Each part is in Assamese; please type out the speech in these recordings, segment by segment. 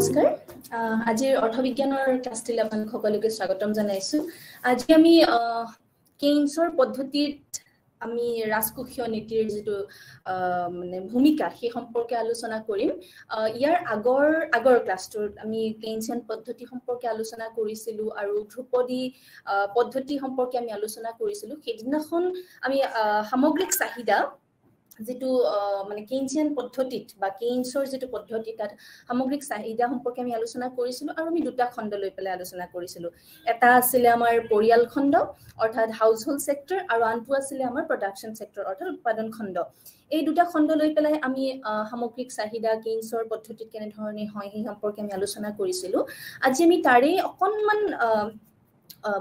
নমস্কাৰ আজিৰ অৰ্থবিজ্ঞানৰ ক্লাছটিলে আপোনালোক সকলোকে স্বাগতম জনাইছো আজি আমি কেইনছৰ পদ্ধতিত আমি ৰাজকোষীয় নীতিৰ যেটো মানে ভূমিকা সেই সম্পৰ্কে আলোচনা কৰিম ইয়াৰ আগৰ ক্লাছটোত আমি কেইনছিয়ান পদ্ধতি সম্পৰ্কে আলোচনা কৰিছিলো আৰু ধ্ৰুপদী পদ্ধতি সম্পৰ্কে আমি আলোচনা কৰিছিলো সেইদিনাখন আমি সামগ্ৰিক চাহিদা যেটো মানে কেইনছিয়ান পদ্ধতিত বা কেইনছৰ যেটো পদ্ধতি তাত সামগ্ৰিক চাহিদা সম্পৰ্কে আমি আলোচনা কৰিছিলো আৰু আমি দুটা খণ্ড লৈ পেলাই আলোচনা কৰিছিলো এটা আছিল আমাৰ পৰিয়াল খণ্ড অৰ্থাৎ হাউসহোল্ড সেক্টৰ আৰু আনটো আছিল আমাৰ প্ৰডাকশন সেক্টৰ অৰ্থাৎ উৎপাদন খণ্ড এই দুটা খণ্ড লৈ পেলাই আমি সামগ্ৰিক চাহিদা কেইনছৰ পদ্ধতিত কেনে ধৰণে হয় সেই সম্পৰ্কে আমি আলোচনা কৰিছিলো আজি আমি তাৰে অকনমান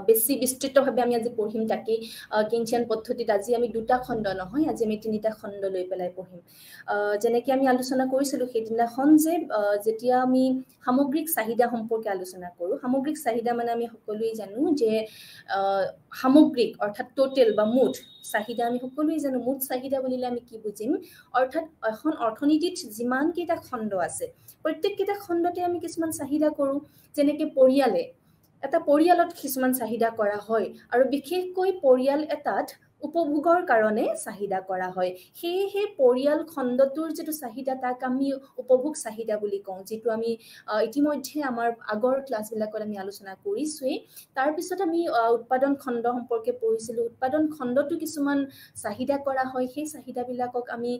বেছি বিস্তৃতভাৱে আমি আজি পঢ়িম তাকে কেইনছিয়ান পদ্ধতিত আজি আমি দুটা খণ্ড নহয় আজি আমি তিনিটা খণ্ড লৈ পেলাই পঢ়িম যেনেকৈ আমি আলোচনা কৰিছিলো সেইদিনাখন যে যেতিয়া আমি সামগ্ৰিক চাহিদা সম্পৰ্কে আলোচনা কৰো সামগ্ৰিক চাহিদা মানে আমি সকলোৱে জানো যে সামগ্ৰিক অৰ্থাৎ টোটেল বা মুঠ চাহিদা আমি সকলোৱে জানো মুঠ চাহিদা বুলিলে আমি কি বুজিম অৰ্থাৎ এখন অৰ্থনীতিত যিমান কেইটা খণ্ড আছে প্ৰত্যেকটা খণ্ডতে আমি কিছুমান চাহিদা কৰো যেনেকৈ পৰিয়ালে এটা পৰিয়ালত কিছুমান চাহিদা কৰা হয় আৰু বিশেষকৈ পৰিয়াল এটাত উপভোগৰ কাৰণে চাহিদা কৰা হয় সেই পৰিয়াল খণ্ডটোৰ যেটো চাহিদা তাক আমি উপভোগ চাহিদা বুলি কওঁ যেটো আমি ইতিমধ্যে আমাৰ আগৰ ক্লাছবিলাকত আমি আলোচনা কৰিছোৱে তাৰ পিছত আমি উৎপাদন খণ্ড সম্পৰ্কে পঢ়িছিলো উৎপাদন খণ্ডটো কিছুমান চাহিদা কৰা হয় সেই চাহিদাবিলাকক আমি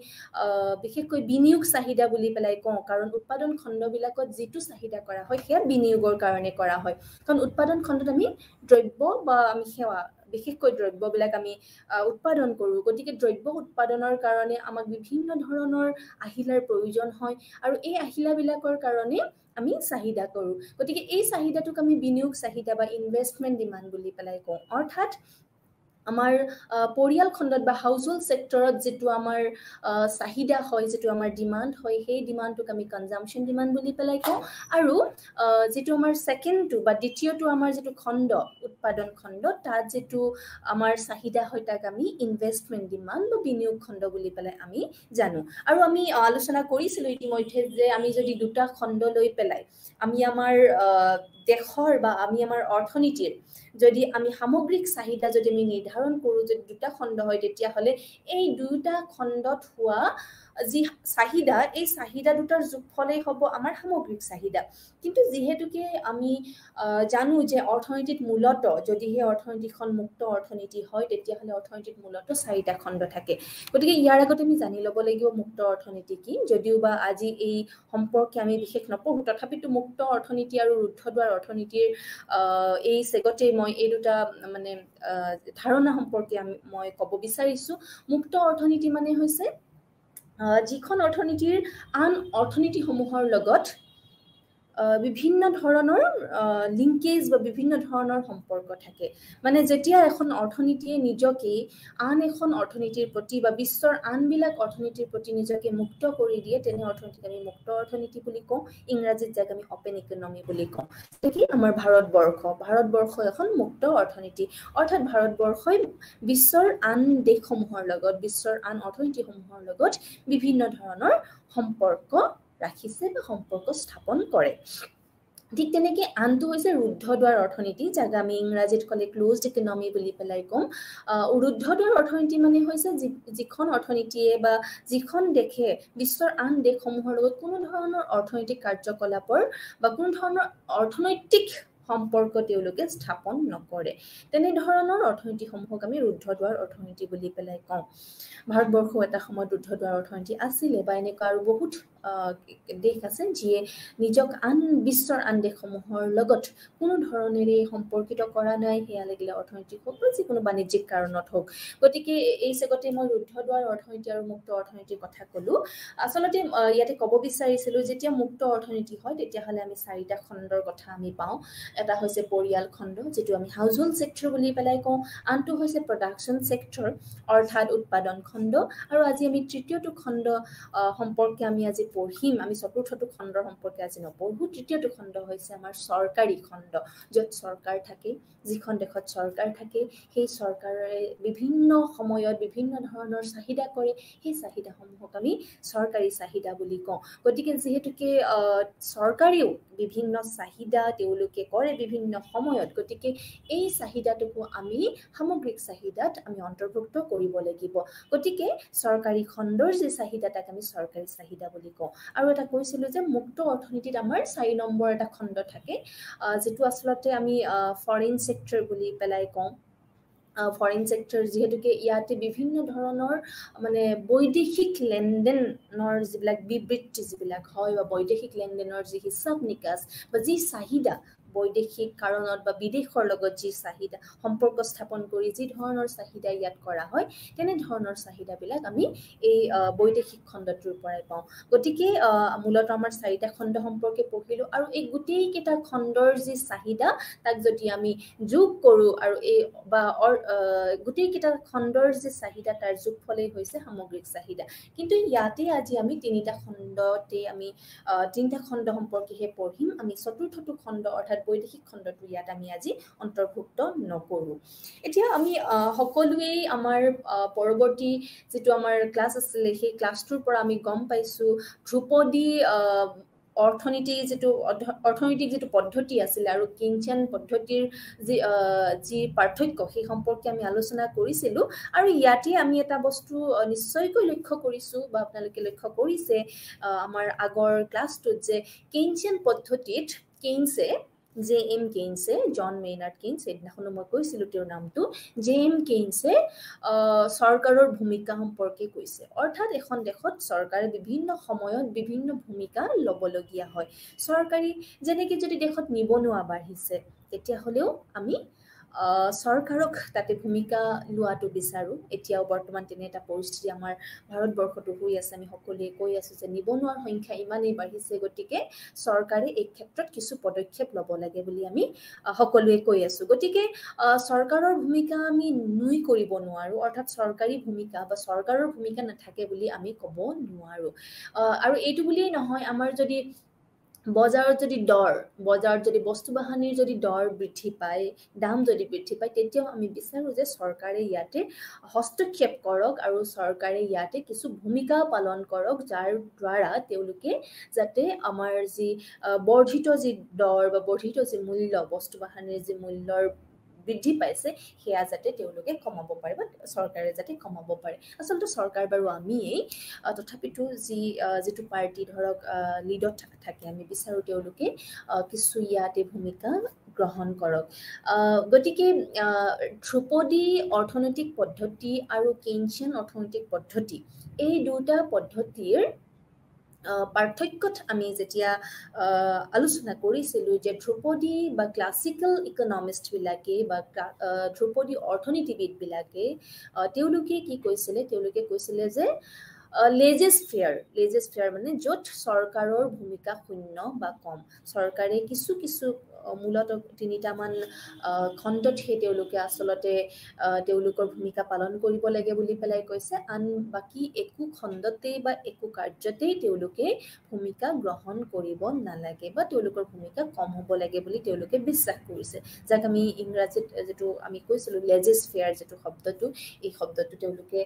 বিশেষকৈ বিনিয়োগ চাহিদা বুলি পেলাই কওঁ কাৰণ উৎপাদন খণ্ডবিলাকত যেটো চাহিদা কৰা হয় সেয়া বিনিয়োগৰ কাৰণে কৰা হয় কাৰণ উৎপাদন খণ্ডত আমি দ্ৰব্য বা আমি সেৱা বিশেষকৈ দ্ৰব্যবিলাক আমি উৎপাদন কৰো গতিকে দ্ৰব্য উৎপাদনৰ কাৰণে আমাক বিভিন্ন ধৰণৰ আহিলাৰ প্ৰয়োজন হয় আৰু এই আহিলাবিলাকৰ কাৰণে আমি চাহিদা কৰো গতিকে এই চাহিদাটোক আমি বিনিয়োগ চাহিদা বা ইনভেষ্টমেন্ট ডিমান্ড বুলি পেলাই কওঁ অৰ্থাৎ আমাৰ পৰিয়াল খণ্ডত বা হাউসহোল্ড সেক্টৰত যেটো আমাৰ চাহিদা হয় যেটো আমাৰ ডিমান্ড হয় সেই ডিমান্ডটোক আমি কনজাম্পশন ডিমান্ড বুলি পেলাই কওঁ আৰু যেটো আমাৰ সেকেন্ডটো বা দ্বিতীয়টো আমাৰ যেটো খণ্ড উৎপাদন খণ্ড তাত যেটো আমাৰ চাহিদা হয় তাক আমি ইনভেষ্টমেন্ট ডিমান্ড বা বিনিয়োগ খণ্ড বুলি পেলাই আমি জানো আৰু আমি আলোচনা কৰিছিলো ইতিমধ্যে যে আমি যদি দুটা খণ্ড লৈ পেলাই আমি আমাৰ দেশৰ বা আমি আমাৰ অৰ্থনীতিৰ যদি আমি সামগ্ৰিক চাহিদা যদি আমি নিৰ্ধাৰণ কৰো যদি দুটা খণ্ড হয় তেতিয়া হলে এই দুটা খণ্ডত হোৱা যি চাহিদা এই চাহিদা দুটাৰ যোগফলেই হ'ব আমাৰ সামগ্ৰিক চাহিদা কিন্তু যেহেতুকে আমি জানো যে অৰ্থনীতিত মূলত যদি হে অৰ্থনীতিখন মুক্ত অৰ্থনীতি হয় তেতিয়া হলে অৰ্থনীতিত মূলত চাৰিটা খণ্ড থাকে গতিকে ইয়াৰ আগতে আমি জানি ল'ব লাগিব মুক্ত অৰ্থনীতি কি যদিও বা আজি এই সম্পৰ্কে আমি বিশেষ নপঢ়ো তথাপিতো মুক্ত অৰ্থনীতি আৰু ৰুদ্ধদ্বাৰ অৰ্থনীতিৰ এই সেগতে মই এই দুটা মানে ধাৰণা সম্পৰ্কে মই ক'ব বিচাৰিছো মুক্ত অৰ্থনীতি মানে হৈছে যিখন অৰ্থনীতিৰ আন অৰ্থনীতিসমূহৰ লগত বিভিন্ন ধৰণৰ লিংকেজ বা বিভিন্ন ধৰণৰ সম্পৰ্ক থাকে মানে যেতিয়া এখন অৰ্থনীতিয়ে নিজকে আন এখন অৰ্থনীতিৰ প্ৰতি বা বিশ্বৰ আনবিলাক অৰ্থনীতিৰ প্ৰতি নিজকে মুক্ত কৰি দিয়ে তেনে অৰ্থনীতিক আমি মুক্ত অৰ্থনীতি বুলি কওঁ ইংৰাজীত যাক আমি অপেন ইকনমি বুলি কওঁ একে আমাৰ ভাৰতবৰ্ষ এখন মুক্ত অৰ্থনীতি অৰ্থাৎ ভাৰতবৰ্ষই বিশ্বৰ আন দেশসমূহৰ লগত বিশ্বৰ আন অৰ্থনীতিসমূহৰ লগত বিভিন্ন ধৰণৰ সম্পৰ্ক ৰাখিছে বা সম্পৰ্ক স্থাপন কৰে ঠিক তেনেকৈ আনটো হৈছে ৰুদ্ধদ্বাৰ অৰ্থনীতি যাক আমি ইংৰাজীত ক'লে ক্লোজড ইকনমি বুলি পেলাই কম ৰুদ্ধদ্বাৰ অৰ্থনীতি মানে হৈছে যিখন অৰ্থনীতিয়ে বা যিখন দেশে বিশ্বৰ আন দেশসমূহৰ লগত কোনো ধৰণৰ অৰ্থনৈতিক কাৰ্যকলাপৰ বা কোনো ধৰণৰ অৰ্থনৈতিক সম্পৰ্ক তেওঁলোকে স্থাপন নকৰে তেনে ধৰণৰ অৰ্থনীতিসমূহক আমি ৰুদ্ধদ্বাৰ অৰ্থনীতি বুলি পেলাই কওঁ ভাৰতবৰ্ষ এটা সময়ত ৰুদ্ধদ্বাৰ অৰ্থনীতি আছিলে বা এনেকুৱা আৰু বহুত দেশ আছে যিয়ে নিজক আন বিশ্বৰ আন দেশসমূহৰ লগত কোনো ধৰণেৰে সম্পৰ্কিত কৰা নাই সেয়া লাগিলে অৰ্থনৈতিক হওক বা যিকোনো বাণিজ্যিক কাৰণত হওক গতিকে এই সেগতে মই ৰুদ্ধদ্বাৰ অৰ্থনীতি আৰু মুক্ত অৰ্থনীতিৰ কথা ক'লো আচলতে ইয়াতে ক'ব বিচাৰিছিলো যেতিয়া মুক্ত অৰ্থনীতি হয় তেতিয়াহ'লে আমি চাৰিটা খণ্ডৰ কথা আমি পাওঁ এটা হৈছে পৰিয়াল খণ্ড যেটো আমি হাউজহোল্ড সেক্টৰ বুলি পেলাই কওঁ আনটো হৈছে প্ৰডাকশন সেক্টৰ অৰ্থাৎ উৎপাদন খণ্ড আৰু আজি আমি তৃতীয়টো খণ্ড সম্পৰ্কে আমি আজি পঢ়িম আমি চতুৰ্থটো খণ্ডৰ সম্পৰ্কে আজি নপঢ়ো তৃতীয়টো খণ্ড হৈছে আমাৰ চৰকাৰী খণ্ড য'ত চৰকাৰ থাকে যিখন দেশত চৰকাৰ থাকে সেই চৰকাৰে বিভিন্ন সময়ত বিভিন্ন ধৰণৰ চাহিদা কৰে সেই চাহিদাসমূহক আমি চৰকাৰী চাহিদা বুলি কওঁ গতিকে যেহেতুকে চৰকাৰেও বিভিন্ন চাহিদা তেওঁলোকে কৰে বিভিন্ন সময়ত গতিকে এই চাহিদাটোকো আমি সামগ্ৰিক চাহিদাত আমি অন্তৰ্ভুক্ত কৰিব লাগিব গতিকে চৰকাৰী খণ্ডৰ যে চাহিদা তাক আমি চৰকাৰী চাহিদা বুলি কওঁ আৰু এটা কৈছিলো যে মুক্ত অৰ্থনীতিত আমাৰ 4 নম্বৰ এটা খণ্ড থাকে যেটো আসলতে আমি ফৰেন সেক্টৰ বুলি পেলাই কওঁ ফৰেন সেক্টৰ যেহেতুকে ইয়াতে বিভিন্ন ধৰণৰ মানে বৈদেশিক লেনদেনৰ যিবিলাক বিবৃতি যিবিলাক হয় বা বৈদেশিক লেনদেনৰ যি হিচাপ নিকাচ বা যি চাহিদা বৈদেশিক কাৰণত বা বিদেশৰ লগত যি চাহিদা সম্পৰ্ক স্থাপন কৰি যি ধৰণৰ চাহিদা ইয়াত কৰা হয় তেনে ধৰণৰ চাহিদাবিলাক আমি এই বৈদেশিক খণ্ডটোৰ পৰাই পাওঁ গতিকে মূলত আমাৰ 4টা খণ্ড সম্পৰ্কে পঢ়িলো আৰু এই গোটেই কেইটা খণ্ডৰ যি চাহিদা তাক যদি আমি যোগ কৰো আৰু এই বা গোটেই কেইটা খণ্ডৰ যে চাহিদা তাৰ যোগফলেই হৈছে সামগ্ৰিক চাহিদা কিন্তু ইয়াতে আজি আমি তিনিটা খণ্ড সম্পৰ্কেহে পঢ়িম আমি চতুৰ্থটো খণ্ড অৰ্থাৎ বৈদেশিক খণ্ডটো ইয়াত আমি আজি অন্তৰ্ভুক্ত নকৰো এতিয়া আমি সকলোৱে আমাৰ পৰৱৰ্তী যেটো আমাৰ ক্লাছ আছিল সেই ক্লাছটোৰ পৰা আমি গম পাইছো ধ্ৰুপদী অৰ্থনৈতিক যেটো পদ্ধতি আছিল আৰু কিঞ্চন পদ্ধতিৰ যি পাৰ্থক্য সেই সম্পৰ্কে আমি আলোচনা কৰিছিলো আৰু ইয়াতে আমি এটা বস্তু নিশ্চয়কৈ লক্ষ্য কৰিছো বা আপোনালোকে লক্ষ্য কৰিছে আমাৰ আগৰ ক্লাছটোত যে কিঞ্চন পদ্ধতিত কেইনছে জেএম কেইনছে জন মেইনাৰ্ড কেইনছ এদিনাখনো মই কৈছিলো তেওঁৰ নামটো জেএম কেইনছে চৰকাৰৰ ভূমিকা সম্পৰ্কে কৈছে অৰ্থাৎ এখন দেশত চৰকাৰে বিভিন্ন সময়ত বিভিন্ন ভূমিকা ল'বলগীয়া হয় চৰকাৰী যেনেকৈ যদি দেশত নিবনুৱা বাঢ়িছে তেতিয়া হলেও আমি চৰকাৰক তাতে ভূমিকা লোৱাটো বিচাৰো এতিয়াও বৰ্তমান তেনে এটা পৰিস্থিতি আমাৰ ভাৰতবৰ্ষতো হৈ আছে আমি সকলোৱে কৈ আছো যে নিবনুৱাৰ সংখ্যা ইমানেই বাঢ়িছে গতিকে চৰকাৰে এই ক্ষেত্ৰত কিছু পদক্ষেপ ল'ব লাগে বুলি আমি সকলোৱে কৈ আছো গতিকে চৰকাৰৰ ভূমিকা আমি নুই কৰিব নোৱাৰো অৰ্থাৎ চৰকাৰী ভূমিকা বা চৰকাৰৰ ভূমিকা নাথাকে বুলি আমি ক'ব নোৱাৰো আৰু এইটো বুলিয়ে নহয় আমাৰ যদি বজাৰত যদি বস্তু বাহানিৰ যদি দৰ বৃদ্ধি পায় দাম যদি বৃদ্ধি পায় তেতিয়াও আমি বিচাৰো যে চৰকাৰে ইয়াতে হস্তক্ষেপ কৰক আৰু চৰকাৰে ইয়াতে কিছু ভূমিকা পালন কৰক যাৰ দ্বাৰা তেওঁলোকে যাতে আমাৰ যি বৰ্ধিত যি দৰ বা বৰ্ধিত যি মূল্য বস্তু বাহানিৰ যি মূল্যৰ বৃদ্ধি পাইছে হেয়া যাতে তেওঁলোকে কমাব পাৰে বা চৰকাৰে যাতে কমাব পাৰে আসলতে চৰকাৰ বাৰু আমিয়েই তথাপিতো যেটো পাৰ্টি ধৰক লিডত থাকে আমি বিচাৰো তেওঁলোকে কিছু ইয়াতে ভূমিকা গ্ৰহণ কৰক গতিকে ধ্ৰুপদী অৰ্থনৈতিক পদ্ধতি আৰু কেইনচিয়ান অৰ্থনৈতিক পদ্ধতি এই দুটা পদ্ধতিৰ পাৰ্থক্যত আমি যেতিয়া আলোচনা কৰিছিলো যে ধ্ৰুপদী বা ক্লাছিক্যাল ইকনমিষ্ট বিলাকে বা ধ্ৰুপদী অৰ্থনীতিবিদ বিলাকে তেওঁলোকে কি কৈছিলে যে লেজেছ ফেয়াৰ মানে য'ত চৰকাৰৰ ভূমিকা শূন্য বা কম চৰকাৰে কিছু মূলত তিনিটামান খণ্ডতহে তেওঁলোকে আসলতে তেওঁলোকৰ ভূমিকা পালন কৰিব লাগে বুলি পেলাই কৈছে আন বাকি একো খণ্ডতেই বা একো কাৰ্যতেই তেওঁলোকে ভূমিকা গ্ৰহণ কৰিব নালাগে বা তেওঁলোকৰ ভূমিকা কম হ'ব লাগে বুলি তেওঁলোকে বিশ্বাস কৰিছে যাক আমি ইংৰাজীত যেটো আমি কৈছিলো লেজেছ ফেয়াৰ যেটো শব্দটো এই শব্দটো তেওঁলোকে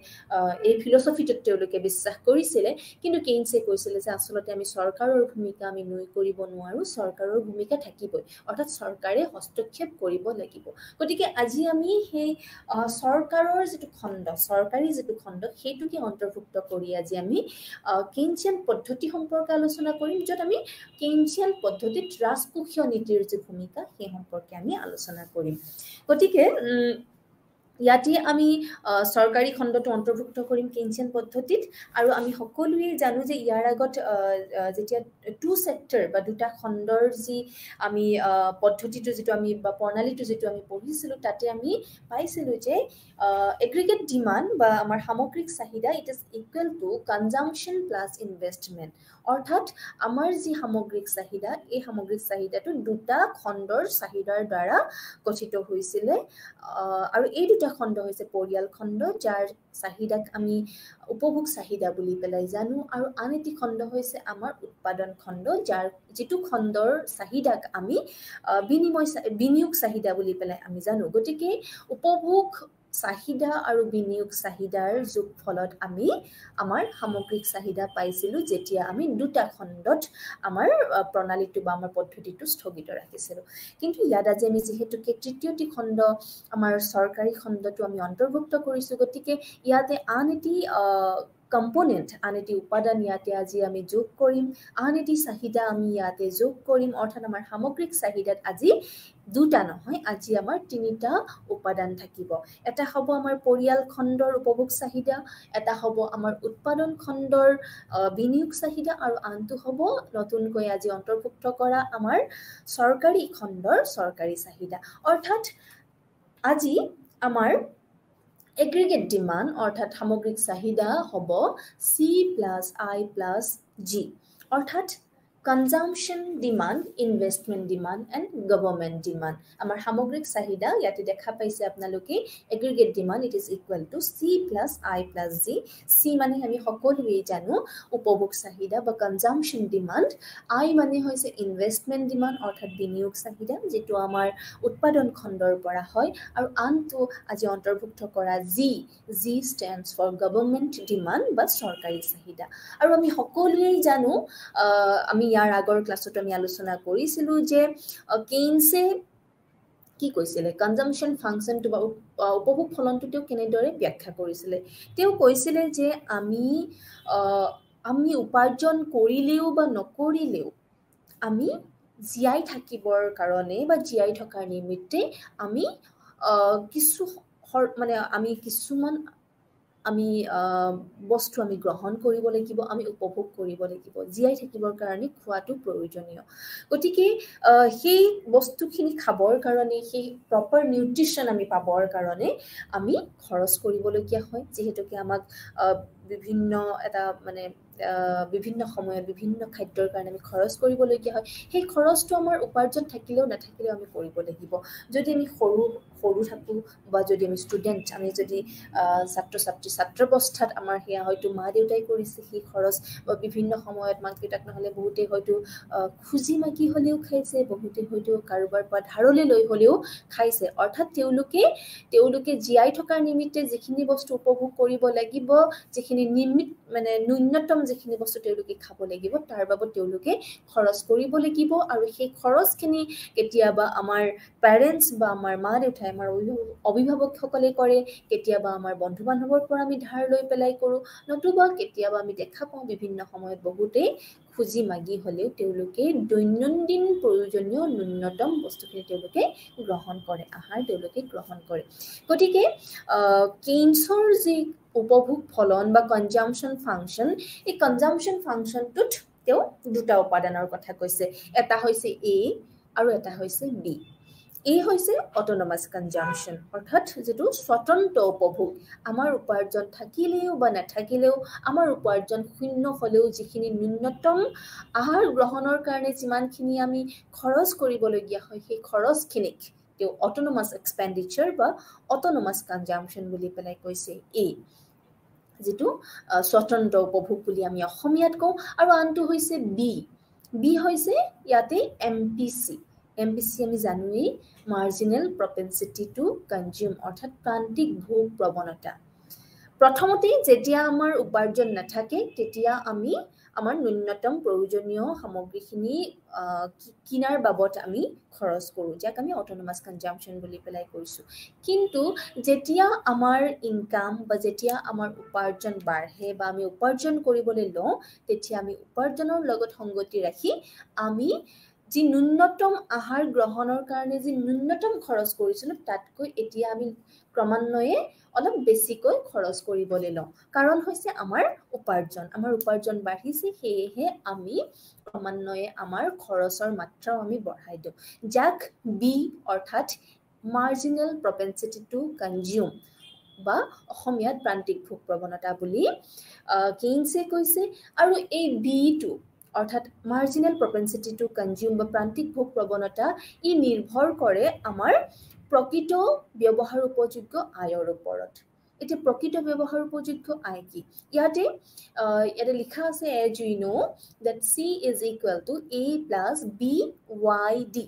এই ফিলছফিটোত তেওঁলোকে বিশ্বাস কৰিছিলে কিন্তু কেইনছে কৈছিলে যে আসলতে আমি চৰকাৰৰ ভূমিকা আমি নুই কৰিব নোৱাৰো চৰকাৰৰ ভূমিকা থাকিবই অৰ্থাৎ চৰকাৰে হস্তক্ষেপ কৰিব লাগিব গতিকে আজি আমি সেই চৰকাৰৰ যেটো খণ্ড চৰকাৰী যেটো খণ্ড সেইটোকে অন্তৰ্ভুক্ত কৰি আজি আমি কেইনচিয়ান পদ্ধতি সম্পৰ্কে আলোচনা কৰিম য'ত আমি কেইনচিয়ান পদ্ধতিত ৰাজকোষীয় নীতিৰ যে ভূমিকা সেই সম্পৰ্কে আমি আলোচনা কৰিম গতিকে ইয়াতে আমি সৰকাৰি খণ্ডটো অন্তৰ্ভুক্ত কৰিম কেইনছিয়ান পদ্ধতিত আৰু আমি সকলোৱে জানো যে ইয়াৰ আগত যেতিয়া টু সেক্টৰ বা দুটা খণ্ডৰ যি আমি পদ্ধতিটো যেটো আমি বা প্ৰণালীটো যেটো আমি পঢ়িছিলো তাতে আমি পাইছিলো যে এগ্ৰিগেট ডিমান্ড বা আমাৰ সামগ্ৰিক চাহিদা it is equal two consumption plus investment অৰ্থাৎ আমাৰ যি সামগ্ৰিক চাহিদা এই সামগ্ৰিক চাহিদাটো দুটা খণ্ডৰ চাহিদাৰ দ্বাৰা গঠিত হৈছিল আৰু এই দুটা খণ্ড হৈছে পৰিয়াল খণ্ড যাৰ চাহিদাক আমি উপভোগ চাহিদা বুলি পেলাই জানো আৰু আন এটি খণ্ড হৈছে আমাৰ উৎপাদন খণ্ড যাৰ যেটো খণ্ডৰ চাহিদাক আমি বিনিয়োগ চাহিদা বুলি পেলাই আমি জানো গতিকে উপভোগ চাহিদা আৰু বিনিয়োগ চাহিদাৰ যোগফলত আমি আমাৰ সামগ্ৰিক চাহিদা পাইছিলো যেতিয়া আমি দুটা খণ্ডত আমাৰ প্ৰণালীটো বা আমাৰ পদ্ধতিটো স্থগিত ৰাখিছিলো কিন্তু ইয়াত আজি আমি যেহেতুকে তৃতীয়টি খণ্ড আমাৰ সৰকাৰি খণ্ডটো আমি অন্তৰ্ভুক্ত কৰিছো গতিকে ইয়াতে আন এটি কম্পোনেন্ট আন এটি উপাদান ইয়াতে আজি আমি যোগ কৰিম আন এটি চাহিদা আমি ইয়াতে যোগ কৰিম অৰ্থাৎ আমাৰ সামগ্ৰিক চাহিদাত আজি দুটা নহয় আজি আমাৰ তিনিটা উপাদান থাকিব এটা হ'ব আমাৰ পৰিয়াল খণ্ডৰ উপভোগ চাহিদা এটা হ'ব আমাৰ উৎপাদন খণ্ডৰ বিনিয়োগ চাহিদা আৰু আনটো হ'ব নতুনকৈ আজি অন্তৰ্ভুক্ত কৰা আমাৰ সৰকাৰি খণ্ডৰ সৰকাৰি চাহিদা অৰ্থাৎ আজি আমাৰ এগ্ৰিগেট ডিমান্ড অৰ্থাৎ সামগ্ৰিক চাহিদা হ'ব C plus I plus G অৰ্থাৎ consumption demand investment demand and government demand আমাৰ সামগ্ৰিক চাহিদা ইয়াতে দেখা পাইছে আপোনালোকে aggregate demand it is equal to C plus I plus G C মানে আমি সকলোৱে জানো উপভোগ চাহিদা বা consumption demand I মানে হৈছে investment demand অৰ্থাৎ বিনিয়োগ চাহিদা যেটো আমাৰ উৎপাদন খণ্ডৰ পৰা হয় আৰু আনটো আজি অন্তৰ্ভুক্ত কৰা G stands for government demand বা সৰকাৰি চাহিদা আৰু আমি সকলোৱে জানো আমি ইয়াৰ আগৰ ক্লাছত আমি আলোচনা কৰিছিলো যে কেইনছে কি কৈছিলে কনজাম্পশন ফাংচনটো বা উপভোগ ফলনটো তেওঁ কেনেদৰে ব্যাখ্যা কৰিছিলে তেওঁ কৈছিলে যে আমি উপাৰ্জন কৰিলেও বা নকৰিলেও আমি জিয়াই থাকিবৰ কাৰণে বা জিয়াই থকাৰ নিমিত্তে আমি কিছু মানে আমি কিছুমান আমি বস্তু আমি গ্ৰহণ কৰিব লাগিব আমি উপভোগ কৰিব লাগিব জিয়াই থাকিবৰ কাৰণে খোৱাটো প্ৰয়োজনীয় গতিকে সেই বস্তুখিনি খাবৰ কাৰণে সেই প্ৰপাৰ নিউট্ৰিচন আমি পাবৰ কাৰণে আমি খৰচ কৰিবলগীয়া হয় যেহেতুকে আমাক বিভিন্ন এটা মানে বিভিন্ন সময়ত বিভিন্ন খাদ্যৰ কাৰণে আমি খৰচ কৰিবলগীয়া হয় সেই খৰচটো আমাৰ উপাৰ্জন থাকিলেও নাথাকিলেও আমি কৰিব লাগিব যদি আমি সৰু থাকো বা যদি আমি ষ্টুডেন্ট আমি যদি ছাত্ৰাৱস্থাত আমাৰ হিয়া হয়তো মা দেউতাই কৰিছে সেই খৰচ বা বিভিন্ন সময়ত মাক দেউতাক নহলে বহুতে হয়তো খুজি মাগি হলেও খাইছে বহুতে হয়তো কাৰোবাৰ পৰা ধাৰলে লৈ হলেও খাইছে অৰ্থাৎ তেওঁলোকে জিয়াই থকাৰ নিমিত্তে যিখিনি বস্তু উপভোগ কৰিব লাগিব যিখিনি মানে ন্যূনতম যিখিনি বস্তু তেওঁলোকে খাব লাগিব তাৰ বাবে তেওঁলোকে খৰচ কৰিব লাগিব আৰু সেই খৰচখিনি কেতিয়াবা আমাৰ পেৰেন্টস বা আমাৰ মা দেউতাই আমাৰ অভিভাৱকসকলে কৰে কেতিয়াবা আমাৰ বন্ধু বান্ধৱৰ পৰা আমি ধাৰ লৈ পেলাই কৰো নতুবা কেতিয়াবা আমি দেখা পাওঁ বিভিন্ন সময়ত বহুতে খুজি মাগি হলেও তেওঁলোকে দৈনন্দিন প্ৰয়োজনীয় ন্যূনতম বস্তুখিনি তেওঁলোকে গ্ৰহণ কৰে আহাৰ তেওঁলোকে গ্ৰহণ কৰে গতিকে কেইনছৰ যি উপভোগ ফলন বা কনজাম্পশন ফাংচন এই কনজাম্পশন ফাংচনটোত তেওঁ দুটা উপাদানৰ কথা কৈছে এটা হৈছে A আৰু এটা হৈছে B এই হৈছে অটোনমাস কনজাম্পশন অৰ্থাৎ যেটো স্বতন্ত্ৰ উপভোগ আমাৰ উপাৰ্জন থাকিলেও বা নাথাকিলেও আমাৰ উপাৰ্জন শূন্য হলেও যিখিনি ন্যূনতম আহাৰ গ্ৰহণৰ কাৰণে যিমানখিনি আমি খৰচ কৰিবলগীয়া হয় সেই খৰচখিনিক তেওঁ অটোনমাস এক্সপেন্ডিচাৰ বা অটোনমাস কনজাম্পশন বুলি পেলাই কৈছে এই যেটো স্বতন্ত্ৰ উপভোগ বুলি আমি অসমীয়াত কওঁ আৰু আনটো হৈছে বি হৈছে ইয়াতে MPC আমি জানোৱেই মাৰ্জিনেল প্ৰপেনচিটি টু কনজিউম অৰ্থাৎ প্ৰান্তিক ভোগ প্ৰৱণতা প্ৰথমতে যেতিয়া আমাৰ উপাৰ্জন নাথাকে তেতিয়া আমি আমাৰ ন্যূনতম প্ৰয়োজনীয় সামগ্ৰীখিনি কিনাৰ বাবদ আমি খৰচ কৰো যাক আমি অটোনমাস কনজাম্পশন বুলি পেলাই কৈছো কিন্তু যেতিয়া আমাৰ ইনকাম বা যেতিয়া আমাৰ উপাৰ্জন বাঢ়ে বা আমি উপাৰ্জন কৰিবলৈ লওঁ তেতিয়া আমি উপাৰ্জনৰ লগত সংগতি ৰাখি আমি যি ন্যূনতম আহাৰ গ্ৰহণৰ কাৰণে যি ন্যূনতম খৰচ কৰিছিলোঁ তাতকৈ এতিয়া আমি ক্ৰমান্বয়ে অলপ বেছিকৈ খৰচ কৰিবলৈ লওঁ কাৰণ হৈছে আমাৰ উপাৰ্জন বাঢ়িছে সেয়েহে আমি ক্ৰমান্বয়ে আমাৰ খৰচৰ মাত্ৰাও আমি বঢ়াই দিওঁ যাক বি অৰ্থাৎ মাৰ্জিনেল প্ৰপেনচিটি টু কনজিউম বা অসমীয়াত প্ৰান্তিক ভোগ প্ৰৱণতা বুলি কেইনছে কৈছে আৰু এই বিটো অৰ্থাৎ মাৰ্জিনেল প্ৰপেনচিটি টু কনজিউম বা প্ৰান্তিক ভোগ প্ৰৱণতা ই নিৰ্ভৰ কৰে আমাৰ প্ৰকৃত ব্যৱহাৰ উপযোগ্য আয়ৰ ওপৰত এতিয়া প্ৰকৃত ব্যৱহাৰ উপযোগ্য আয় কি ইয়াতে লিখা আছে as you know that C is equal to A plus BYD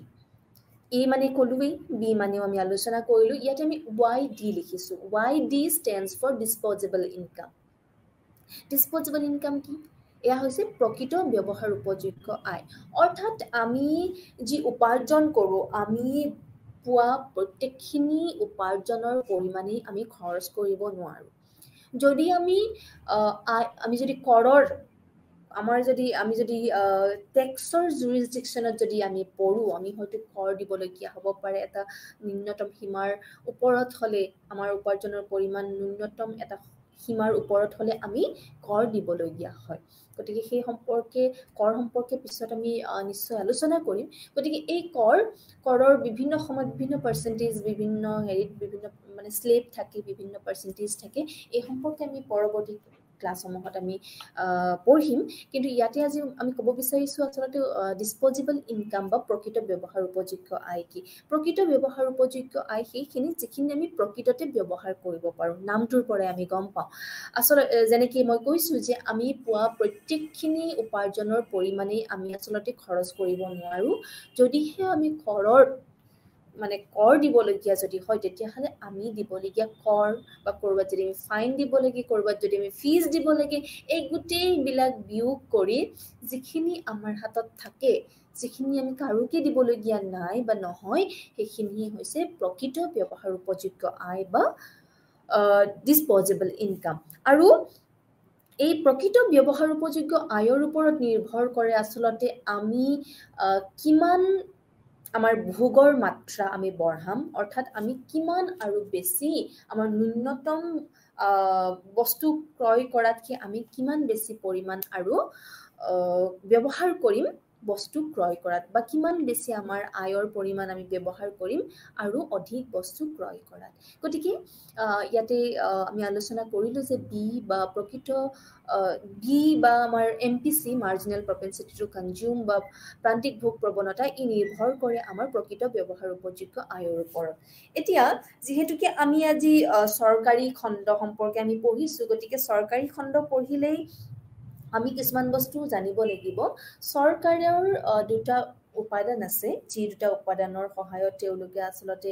A মানে কলুৱেই B মানেও আমি আলোচনা কৰিলো ইয়াতে আমি YD লিখিছো YD stands for disposable income কি এয়া হৈছে প্ৰকৃত ব্যৱহাৰ উপযোগ্য আয় অৰ্থাৎ আমি যি উপাৰ্জন কৰো আমি পোৱা প্ৰত্যেকখিনি উপাৰ্জনৰ পৰিমাণে আমি খৰচ কৰিব নোৱাৰো যদি আমি যদি কৰৰ আমি যদি টেক্সৰ জুৰিসডিকশনত যদি আমি পঢ়ো আমি হয়তো কৰ দিবলগীয়া হ'ব পাৰে এটা ন্যূনতম সীমাৰ ওপৰত হলে আমাৰ উপাৰ্জনৰ পৰিমাণ ন্যূনতম এটা সীমাৰ ওপৰত হলে আমি কৰ দিবলগীয়া হয় গতিকে সেই সম্পৰ্কে কৰ সম্পৰ্কে পিছত আমি নিশ্চয় আলোচনা কৰিম গতিকে এই কৰৰ বিভিন্ন সময়ত বিভিন্ন পাৰ্চেন্টেজ বিভিন্ন বিভিন্ন মানে স্লেব থাকে বিভিন্ন পাৰ্চেন্টেজ থাকে এই সম্পৰ্কে আমি পৰৱৰ্তী ক্লাছসমূহত আমি পঢ়িম কিন্তু ইয়াতে আজি আমি ক'ব বিচাৰিছো আসলে ডিসপোজেবল ইনকাম বা প্ৰকৃত ব্যৱহাৰ উপযোগ্য আয় কি প্ৰকৃত ব্যৱহাৰ উপযোগ্য আয় সেইখিনি যিখিনি আমি প্ৰকৃততে ব্যৱহাৰ কৰিব পাৰো নামটোৰ পৰাই আমি গম পাওঁ আসলে যেনেকৈ মই কৈছো যে আমি পোৱা প্ৰত্যেকখিনি উপাৰ্জনৰ পৰিমাণে আমি আসলতে খৰচ কৰিব নোৱাৰো যদিহে আমি কৰ দিবলগীয়া যদি হয় তেতিয়াহ'লে আমি দিবলগীয়া কৰ বা কৰবাত যদি আমি ফাইন দিব লাগে কৰবাত যদি আমি ফিজ দিব লাগে এই গোটেইবিলাক বিয়োগ কৰি যিখিনি আমাৰ হাতত থাকে যিখিনি আমি কাৰোকে দিবলগীয়া নাই বা নহয় সেইখিনি হৈছে প্ৰকৃত ব্যৱহাৰ উপযোগ্য আয় বা ডিসপোজেবল ইনকাম আৰু এই প্ৰকৃত ব্যৱহাৰ উপযোগ্য আয়ৰ ওপৰত নিৰ্ভৰ কৰে আসলতে আমি কিমান আমাৰ ভোগৰ মাত্ৰা আমি বঢ়াম অৰ্থাৎ আমি কিমান আৰু বেছি আমাৰ ন্যূনতম বস্তু ক্ৰয় কৰাতকৈ আমি কিমান বেছি পৰিমাণ আৰু ব্যৱহাৰ কৰিম বস্তু ক্ৰয় কৰাত বা কিমান বেছি আমাৰ আয়ৰ পৰিমাণ আমি ব্যৱহাৰ কৰিম আৰু অধিক বস্তু ক্ৰয় কৰাত গতিকে ইয়াতে আমি আলোচনা কৰিলো যে বি বা প্ৰকৃত বি বা আমাৰ এমপিসি মাৰ্জিনেল প্ৰপেনচিটি টু কনজিউম বা প্ৰান্তিক ভোগ প্ৰৱণতা ই নিৰ্ভৰ কৰে আমাৰ প্ৰকৃত ব্যৱহাৰ উপযোগ্য আয়ৰ ওপৰত এতিয়া যিহেতুকে আমি আজি চৰকাৰী খণ্ড সম্পৰ্কে আমি পঢ়িছো গতিকে চৰকাৰী খণ্ড পঢ়িলেই আমি কিছুমান বস্তু জানিব লাগিব চৰকাৰৰ দুটা উপাদান আছে যি দুটা উপাদানৰ সহায়ত তেওঁলোকে আসলতে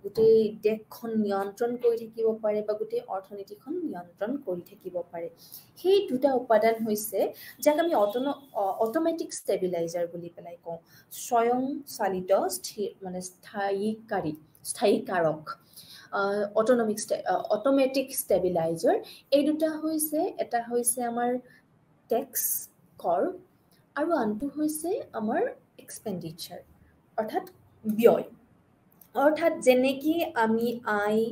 গোটেই দেশখন নিয়ন্ত্ৰণ কৰি থাকিব পাৰে বা গোটেই অৰ্থনীতিখন নিয়ন্ত্ৰণ কৰি থাকিব পাৰে সেই দুটা উপাদান হৈছে যাক আমি অটোমেটিক ষ্টেবিলাইজাৰ বুলি পেলাই কওঁ স্বয়ংচালিত স্থায়ীকাৰক অটোমেটিক ষ্টেবিলাইজাৰ এই দুটা হৈছে এটা হৈছে আমাৰ টেক্স কৰ আৰু আনটো হৈছে আমাৰ এক্সপেণ্ডিচাৰ অৰ্থাৎ ব্যয় অৰ্থাৎ যেনেকৈ আমি আয়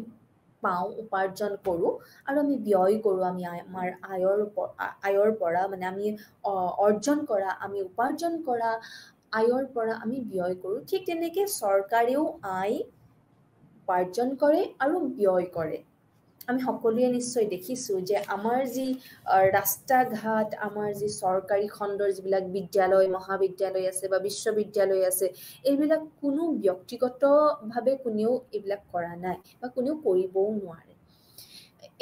পাওঁ উপাৰ্জন কৰোঁ আৰু আমি ব্যয় কৰোঁ আমি আমাৰ আয়ৰ পৰা মানে আমি অৰ্জন কৰা আমি উপাৰ্জন কৰা আয়ৰ পৰা আমি ব্যয় কৰোঁ ঠিক তেনেকৈ চৰকাৰেও আয় উপাৰ্জন কৰে আৰু ব্যয় কৰে আমি সকলোৱে নিশ্চয় দেখিছোঁ যে আমাৰ যি ৰাস্তা ঘাট আমাৰ যি চৰকাৰী খণ্ডৰ যিবিলাক বিদ্যালয় মহাবিদ্যালয় আছে বা বিশ্ববিদ্যালয় আছে এইবিলাক কোনো ব্যক্তিগতভাৱে কোনেও এইবিলাক কৰা নাই বা কোনেও কৰিবও নোৱাৰে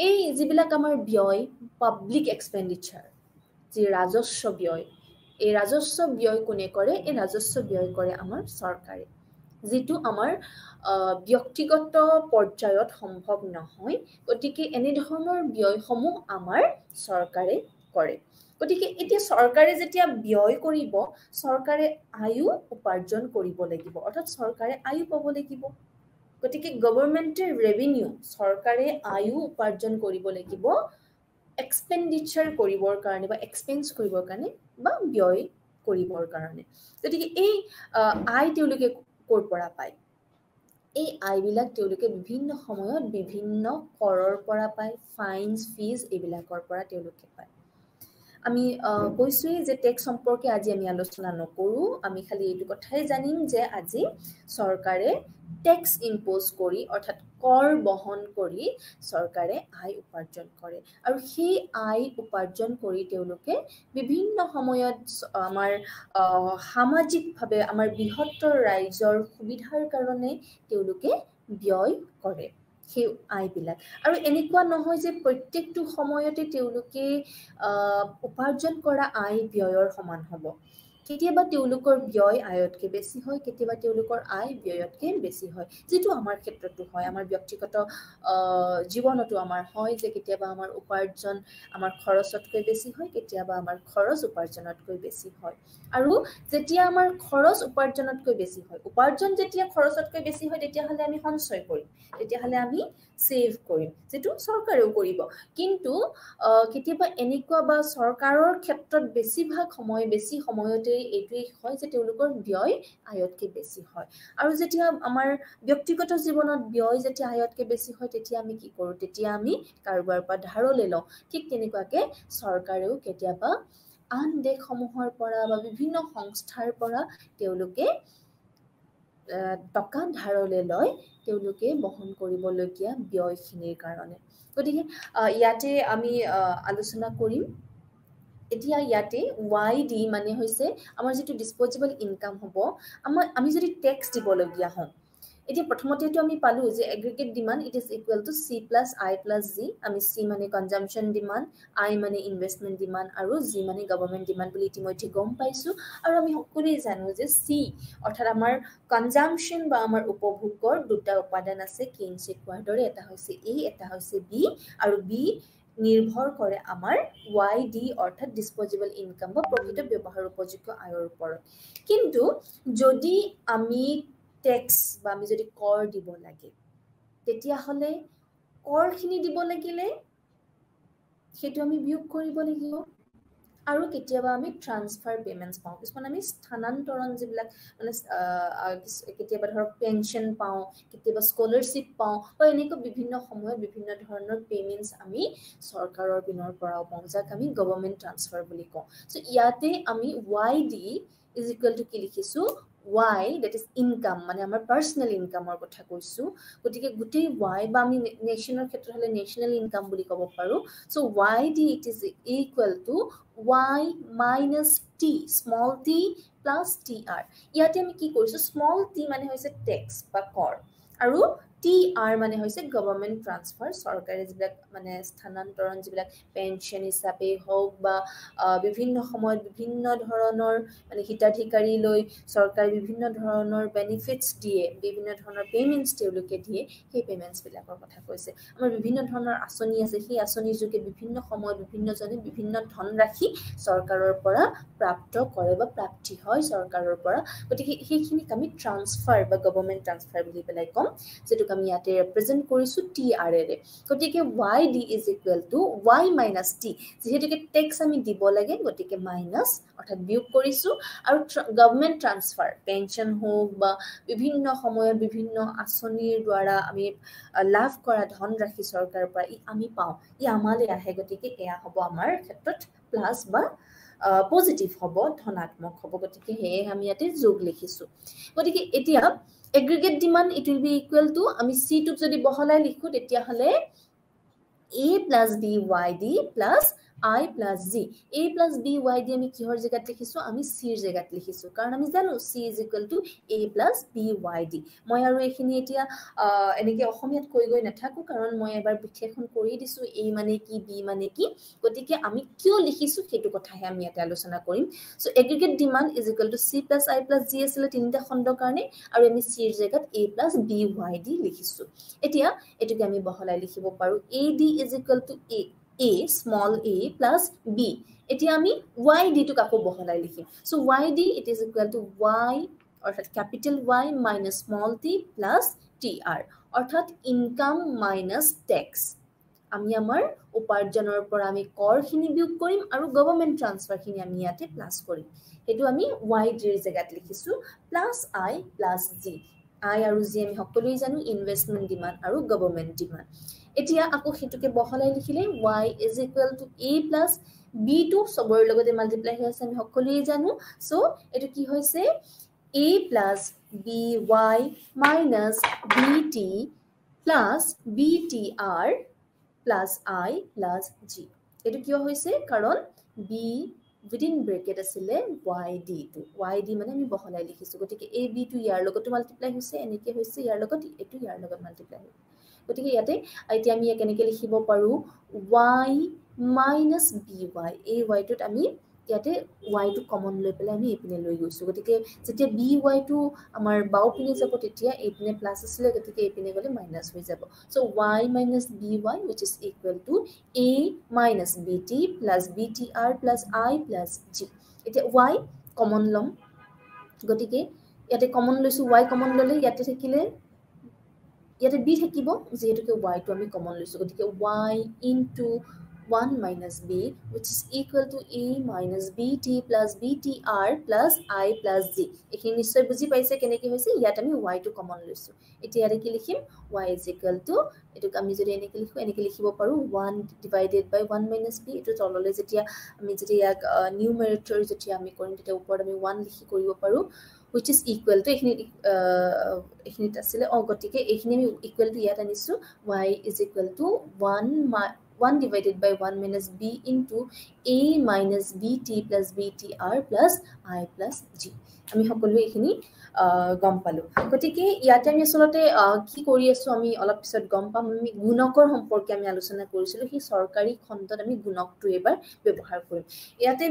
এই যিবিলাক আমাৰ ব্যয় পাব্লিক এক্সপেণ্ডিচাৰ যি ৰাজস্ব ব্যয় এই ৰাজস্ব ব্যয় কোনে কৰে এই ৰাজস্ব ব্যয় কৰে আমাৰ চৰকাৰে যিটো আমাৰ ব্যক্তিগত পৰ্যায়ত সম্ভৱ নহয় গতিকে এনে ধৰণৰ ব্যয়সমূহ আমাৰ চৰকাৰে কৰে গতিকে এতিয়া চৰকাৰে যেতিয়া ব্যয় কৰিব চৰকাৰে আয়ো উপাৰ্জন কৰিব লাগিব অৰ্থাৎ চৰকাৰে আয়ো পাব লাগিব গতিকে গভৰ্ণমেণ্টৰ ৰেভিনিউ চৰকাৰে আয়ো উপাৰ্জন কৰিব লাগিব এক্সপেণ্ডিচাৰ কৰিবৰ কাৰণে বা এক্সপেন্স কৰিবৰ কাৰণে বা ব্যয় কৰিবৰ কাৰণে গতিকে এই আই তেওঁলোকে কৰ পৰা পায় এই আইবিলাক তেওঁলোকে বিভিন্ন সময়ত বিভিন্ন কৰৰ পৰা পায় ফাইনছ ফিজ এইবিলাকৰ পৰা তেওঁলোকে পায় আমি কৈছোই যে টেক্স সম্পৰ্কে আজি আমি আলোচনা নকৰো আমি খালি এইটো কথাই জানিম যে আজি চৰকাৰে টেক্স ইম্পোজ কৰি অৰ্থাৎ কৰ বহন কৰি চৰকাৰে আয় উপাৰ্জন কৰে আৰু সেই আয় উপাৰ্জন কৰি তেওঁলোকে বিভিন্ন সময়ত আমাৰ সামাজিকভাৱে আমাৰ বৃহত্তৰ ৰাইজৰ সুবিধাৰ কাৰণে তেওঁলোকে ব্যয় কৰে সেই আয়বিলাক আৰু এনেকুৱা নহয় যে প্ৰত্যেকটো সময়তে তেওঁলোকে উপাৰ্জন কৰা আয় ব্যয়ৰ সমান হ'ব কেতিয়াবা তেওঁলোকৰ ব্যয় আয়তকে বেছি হয় কেতিয়াবা তেওঁলোকৰ আয় ব্যয়তকে বেছি হয় যেটো আমাৰ ক্ষেত্ৰতো হয় আমাৰ ব্যক্তিগত জীৱনতো আমাৰ হয় যে কেতিয়াবা আমাৰ উপাৰ্জন আমাৰ খৰচতকৈ বেছি হয় কেতিয়াবা আমাৰ খৰচ উপাৰ্জনতকৈ বেছি হয় আৰু যেতিয়া আমাৰ খৰচ উপাৰ্জনতকৈ বেছি হয় উপাৰ্জন যেতিয়া খৰচতকৈ বেছি হয় তেতিয়াহলে আমি সঞ্চয় কৰিম তেতিয়াহলে আমি সেভ কৰিম যেটো চৰকাৰেও কৰিব কিন্তু কেতিয়াবা এনেকুৱা বা চৰকাৰৰ ক্ষেত্ৰত বেছিভাগ সময় বেছি সময়তে এইটোই হয় যে তেওঁলোকৰ ব্যয় আয়তকে বেছি হয় আৰু যেতিয়া আমাৰ ব্যক্তিগত জীৱনত ব্যয় যেতিয়া আয়তকে বেছি হয় তেতিয়া আমি কি কৰো তেতিয়া আমি কাৰোবাৰ পৰা ধাৰলৈ লওঁ ঠিক তেনেকুৱাকে চৰকাৰেও কেতিয়াবা আন দেশসমূহৰ পৰা বা বিভিন্ন সংস্থাৰ পৰা তেওঁলোকে টকা ধাৰলৈ লয় তেওঁলোকে বহন কৰিবলগীয়া ব্যয়খিনিৰ কাৰণে গতিকে ইয়াতে আমি আলোচনা কৰিম এতিয়া ইয়াতে YD মানে হৈছে আমাৰ যেটো ডিসপোজেবল ইনকাম হ'ব আমি যদি ট্যাক্স দিবলগীয়া হয় এতিয়া প্ৰথমতেটো আমি পালো যে aggregate demand it is equal two C plus I plus G আমি C মানে কনজাম্পশন ডিমান্ড I মানে ইনভেষ্টমেন্ট ডিমান্ড আৰু G মানে গভৰ্নমেন্ট ডিমান্ড বুলি ইতিমধ্যে গম পাইছো আৰু আমি সকলোৱে জানো যে C অৰ্থাৎ আমাৰ কনজাম্পশন বা আমাৰ উপভোগৰ দুটা উপাদান আছে কেইনছে কোৱাৰ দৰে এটা হৈছে A এটা হৈছে B আৰু B নিৰ্ভৰ কৰে আমাৰ YD অৰ্থাৎ ডিসপোজেবল ইনকাম বা প্ৰকৃত ব্যৱহাৰ উপযোগ্য আয়ৰ ওপৰত কিন্তু যদি আমি ট্যাক্স বা আমি যদি কৰ দিব লাগে তেতিয়া হলে কৰখিনি দিব লাগিলে সেটো আমি বিয়োগ কৰিব লাগিব আৰু কেতিয়াবা আমি ট্ৰান্সফাৰ পেমেন্টস পাওঁ কিছুমান আমি স্থানান্তৰণ যিবিলাক মানে কেতিয়াবা ধৰক পেনশন পাওঁ কেতিয়াবা স্কলাৰশিপ পাওঁ বা এনেকুৱা বিভিন্ন সময়ত বিভিন্ন ধৰণৰ পেমেন্টস আমি চৰকাৰৰ পিনৰ পৰা পাওঁ যাক আমি গভৰ্নমেন্ট ট্ৰান্সফাৰ বুলি কওঁ সো ইয়াতে আমি YD is equal to কি লিখিছো Y that is income মানে আমাৰ পাৰ্সোনাল ইনকামৰ কথা কৈছো গতিকে গুটেই Y বা আমি নেশনৰ ক্ষেত্ৰত হলে নেশনাল ইনকাম বুলি ক'ব পাৰো so YD it is equal to Y minus T small t plus TR ইয়াতে আমি কি কৰিছো small t মানে হৈছে ট্যাক্স বা কৰ আৰু TR মানে হৈছে গভৰ্নমেন্ট ট্ৰান্সফাৰ চৰকাৰে যিবিলাক মানে স্থানান্তৰণ যিবিলাক পেনশন হিচাপে হোক বা বিভিন্ন সময়ত বিভিন্ন ধৰণৰ মানে হিতাধিকাৰী লৈ চৰকাৰে বিভিন্ন ধৰণৰ বেনিফিটস দিয়ে বিভিন্ন ধৰণৰ পেমেন্টস তেওঁলোকে দিয়ে সেই পেমেন্টস বিলাকৰ কথা কৈছে আমাৰ বিভিন্ন ধৰণৰ আঁচনি আছে সেই আঁচনিৰ যোগে বিভিন্ন সময়ত বিভিন্ন জনে বিভিন্ন ধন ৰাখি চৰকাৰৰ পৰা প্ৰাপ্ত কৰে বা প্ৰাপ্তি হয় চৰকাৰৰ পৰা গতিকে সেইখিনিক আমি ট্ৰান্সফাৰ বা গভৰ্নমেন্ট ট্ৰান্সফাৰ বুলি পেলাই কম যেটো আমি ইয়াতে ৰিপ্ৰেজেন্ট কৰিছো TR ৰে গতিকে YD is equal to Y minus T যেহেতুকে ট্যাক্স আমি দিব লাগে গতিকে মাইনাস অৰ্থাৎ বিয়োগ কৰিছো আৰু গভৰ্নমেন্ট ট্ৰান্সফাৰ পেনশন হোক বা বিভিন্ন সময়ত বিভিন্ন আঁচনিৰ দ্বাৰা আমি লাভ কৰা ধন ৰাখি চৰকাৰৰ পৰা আমি পাওঁ ই আমালে আহে গতিকে এয়া হ'ব আমাৰ ক্ষেত্ৰত প্লাস বা পজিটিভ হ'ব ধনাত্মক হ'ব গতিকে হে আমি ইয়াতে যোগ লিখিছো গতিকে এতিয়া aggregate demand it will be equal to আমি C টোক যদি বহলাই লিখো তেতিয়া হলে A plus B YD plus I plus Z A plus B YD আমি কিহৰ জায়গাত লিখিছো আমি C ৰ জায়গাত লিখিছো কাৰণ আমি জানো C is equal to A plus B YD মই আৰু এখিনি এতিয়া এনেকে অসমীয়াত কৈ গৈ নাথাকো কাৰণ মই এবাৰ বিশেষণ কৰি দিছো A মানে কি B মানে কি গতিকে আমি কিয় লিখিছো হেতু কথাহে আমি এটা আলোচনা কৰিম so aggregate demand is equal to C plus I plus Z আছিল তিনিটা খণ্ডৰ কাৰণে আৰু আমি C ৰ জায়গাত A plus B YD লিখিছো এতিয়া এটোকে আমি বহলাই লিখিব পাৰো AD is equal to A small a plus B এতিয়া আমি YD টো কাকো বহলাই লিখিম so YD it is equal to Y অর্থাৎ capital Y minus small t plus TR অর্থাৎ income minus tax আমি আমাৰ উপাৰ্জনৰ পৰা আমি কৰখিনি বিয়োগ কৰিম আৰু গভৰ্ণমেণ্ট ট্ৰান্সফাৰখিনি আমি ইয়াতে প্লাছ কৰিম সেইটো আমি y d ৰ জেগাত লিখিছো plus i plus g i আৰু g আমি সকলোৱে জানো ইনভেষ্টমেণ্ট ডিমাণ্ড আৰু গভৰ্ণমেণ্ট ডিমাণ্ড এতিয়া আকৌ হেতুকে বহলাই লিখিলে y = a plus b টো সবৰ লগতে মাল্টিপ্লাই হৈ আছে আমি সকলোৱে জানো সো এটো কি হৈছে a plus by minus bt plus btr plus I plus g এটো কিয় হৈছে কাৰণ b within bracket asile yd to yd মানে আমি বহলাই লিখিছো গতিকে a b to ইয়াৰ লগত মাল্টিপ্লাই হৈছে এনেকে হৈছে ইয়াৰ লগত এটো ইয়াৰ লগত মাল্টিপ্লাই হৈছে গতিকে ইয়াতে এতিয়া আমি কেনেকৈ লিখিব পাৰো y minus by এই y টোত আমি ইয়াতে y টো কমন লৈ পেলাই আমি এপিনে লৈ গৈছো গতিকে যেতিয়া by টো আমাৰ বাও পিনে যাব তেতিয়া এপিনে প্লাস আছিল গতিকে এপিনে গলে মাইনাস হৈ যাব so y minus by which is equal to a minus bt plus btr plus I plus g এতিয়া y কমন লম গতিকে ইয়াতে কমন লৈছো y কমন ললে ইয়াতে থাকিলে ইয়াতে b থাকিব যেহেতুকে y টো আমি কমন লৈছো গতিকে y into 1 minus b which is equal to a minus bt plus btr plus I plus g এখিনি নিশ্চয় বুজি পাইছে কেনেকৈ হৈছে ইয়াত আমি y টো কমন লৈছো এতিয়া ইয়াতে কি লিখিম y is equal to এটোক আমি যদি এনেকৈ লিখিব পাৰো 1 divided by 1 minus b এটো তললৈ যেতিয়া আমি যদি ইয়াক নিউমেৰেটৰ যেতিয়া আমি কৰিম তেতিয়া ওপৰত আমি 1 লিখি কৰিব পাৰো which is equal to এখিনিত আসলে গতিকে এখিনি আমি equal to ইয়াত আনিছো y is equal to 1 divided by 1 minus b into a minus bt plus btr plus I plus g আমি সকলোৱে এখিনি গম পালো গতিকে ইয়াতে আমি আসলতে কি কৰি আছো আমি অলপ পিছত গম পাম আমি গুণকৰ সম্পৰ্কে আমি আলোচনা কৰিছিলো কি সৰকাৰি খণ্ডত আমি গুণকটো এবাৰ ব্যৱহাৰ কৰিম ইয়াতে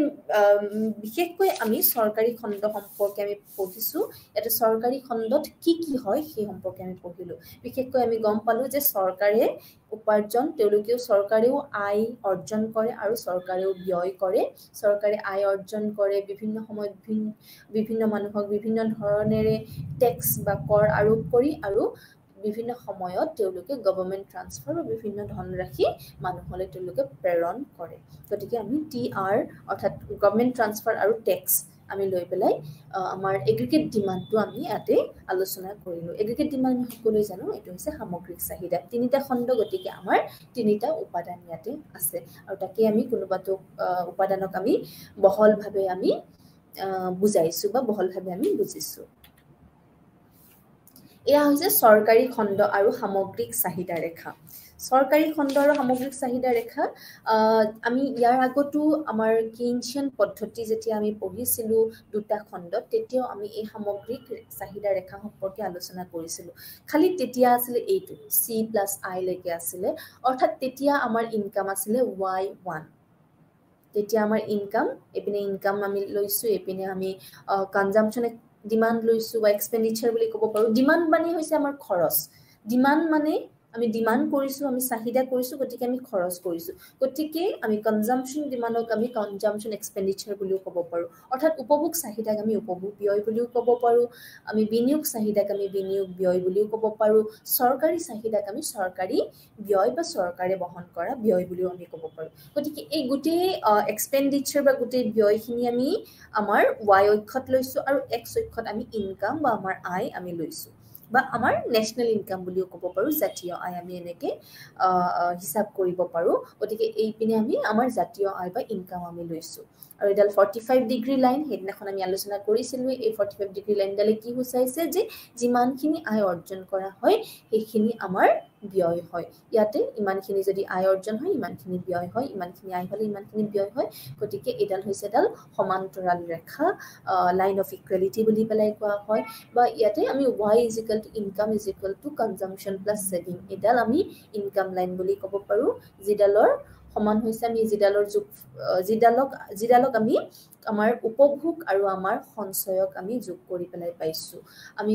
বিশেষকৈ আমি সৰকাৰি খণ্ড সম্পৰ্কে আমি পঢ়িছো এটা সৰকাৰি খণ্ডত কি হয় সেই সম্পৰ্কে আমি পঢ়িলো বিশেষকৈ আমি গম পালো যে সৰকাৰে উপাৰ্জন তেওঁলোকেও সৰকাৰেও আয় অৰ্জন কৰে আৰু সৰকাৰেও ব্যয় কৰে সৰকাৰে আয় অৰ্জন কৰে বিভিন্ন সময়ত বিভিন্ন মানুহক বিভিন্ন ধৰণেৰে ট্যাক্স বা কৰ আৰোপ কৰি আৰু বিভিন্ন সময়ত তেওঁলোকে গভৰ্ণমেণ্ট ট্ৰান্সফাৰ আৰু বিভিন্ন ধনৰাশি মানুহলৈ তেওঁলোকে প্ৰেৰণ কৰে গতিকে আমি টিআৰ অৰ্থাৎ গভৰ্ণমেণ্ট ট্ৰান্সফাৰ আৰু ট্যাক্স আমি লৈ পেলাই আমাৰ এগ্ৰিগেট ডিমান্ডটো আমি ইয়াতে আলোচনা কৰিলো এগ্ৰিগেট ডিমান্ড আমি সকলোৱে জানো এটো হৈছে সামগ্ৰিক চাহিদা তিনিটা খণ্ড গতিকে আমাৰ তিনিটা উপাদান ইয়াতে আছে আৰু তাকে আমি কোনোবাটো উপাদানক আমি বহলভাৱে আমি বুজাইছো বা বহলভাৱে আমি বুজিছো এয়া হৈছে সৰকাৰি খণ্ড আৰু সামগ্ৰিক চাহিদা ৰেখা সৰকাৰি খণ্ড আৰু সামগ্ৰিক চাহিদা ৰেখা আমি ইয়াৰ আগতো আমাৰ কেইনশিয়ান পদ্ধতি যেতিয়া আমি পঢ়িছিলো দুটা খণ্ডত তেতিয়াও আমি এই সামগ্ৰিক চাহিদা ৰেখা সম্পৰ্কে আলোচনা কৰিছিলো খালি তেতিয়া আছিল এইটো c + i লৈকে আছিল অৰ্থাৎ তেতিয়া আমাৰ ইনকাম আছিল y1 তেতিয়া আমাৰ ইনকাম এপিনে ইনকাম আমি লৈছো এপিনে আমি কনজাম্পচন ডিমান্ড লৈছো বা এক্সপেন্ডিচাৰ বুলি ক'ব পাৰো ডিমান্ড মানে হৈছে আমাৰ খৰচ ডিমান্ড মানে আমি ডিমান্ড কৰিছো আমি চাহিদা কৰিছো গতিকে আমি খৰচ কৰিছো গতিকে আমি কনজাম্পচন ডিমান্ডক আমি কনজাম্পচন এক্সপেন্ডিচাৰ বুলিও ক'ব পাৰো অৰ্থাৎ উপভোগ চাহিদাক আমি উপভোগ ব্যয় বুলিও ক'ব পাৰো আমি বিনিয়োগ চাহিদাক আমি বিনিয়োগ ব্যয় বুলিও ক'ব পাৰো সৰকাৰি চাহিদাক আমি সৰকাৰি ব্যয় বা সৰকাৰে বহন কৰা ব্যয় বুলিও আমি ক'ব পাৰো গতিকে এই গুটেই এক্সপেন্ডিচাৰ বা গুটেই ব্যয়খিনি আমি আমাৰ y অক্ষত লৈছো আৰু x অক্ষত আমি ইনকাম বা আমাৰ আয় আমি লৈছো বা আমাৰ ন্যাশনাল ইনকাম বুলিও ক'ব পাৰো জাতীয় আয় আমি এনেকে হিসাব কৰিব পাৰো গতিকে এই পিনে আমি আমাৰ জাতীয় আয় বা ইনকাম আমি লৈছো আৰু এডাল 45 ডিগ্ৰী লাইন হেদিনাখন আমি আলোচনা কৰিছিলো এই 45 ডিগ্ৰী লাইনডালে কি বুজাইছে যে যিমানখিনি আয় অৰ্জন কৰা হয় সেইখিনি আমাৰ ব্যয় হয় ইয়াতে ইমানখিনি যদি আয় অৰ্জন হয় ইমানখিনি ব্যয় হয় ইমানখিনি আয় হলে ইমানখিনি ব্যয় হয় গতিকে এডাল হৈছে এডাল সমান্তৰাল ৰেখা লাইন অফ ইকুৱেলিটি বুলি পেলাই কোৱা হয় বা ইয়াতে আমি y = income = consumption plus saving এডাল আমি ইনকাম লাইন বুলি ক'ব পাৰো যিডালৰ সমান হৈছে আমি যিডালক আমি আমাৰ উপভোগ আৰু আমাৰ সঞ্চয়ক আমি যোগ কৰি পেলাই পাইছো আমি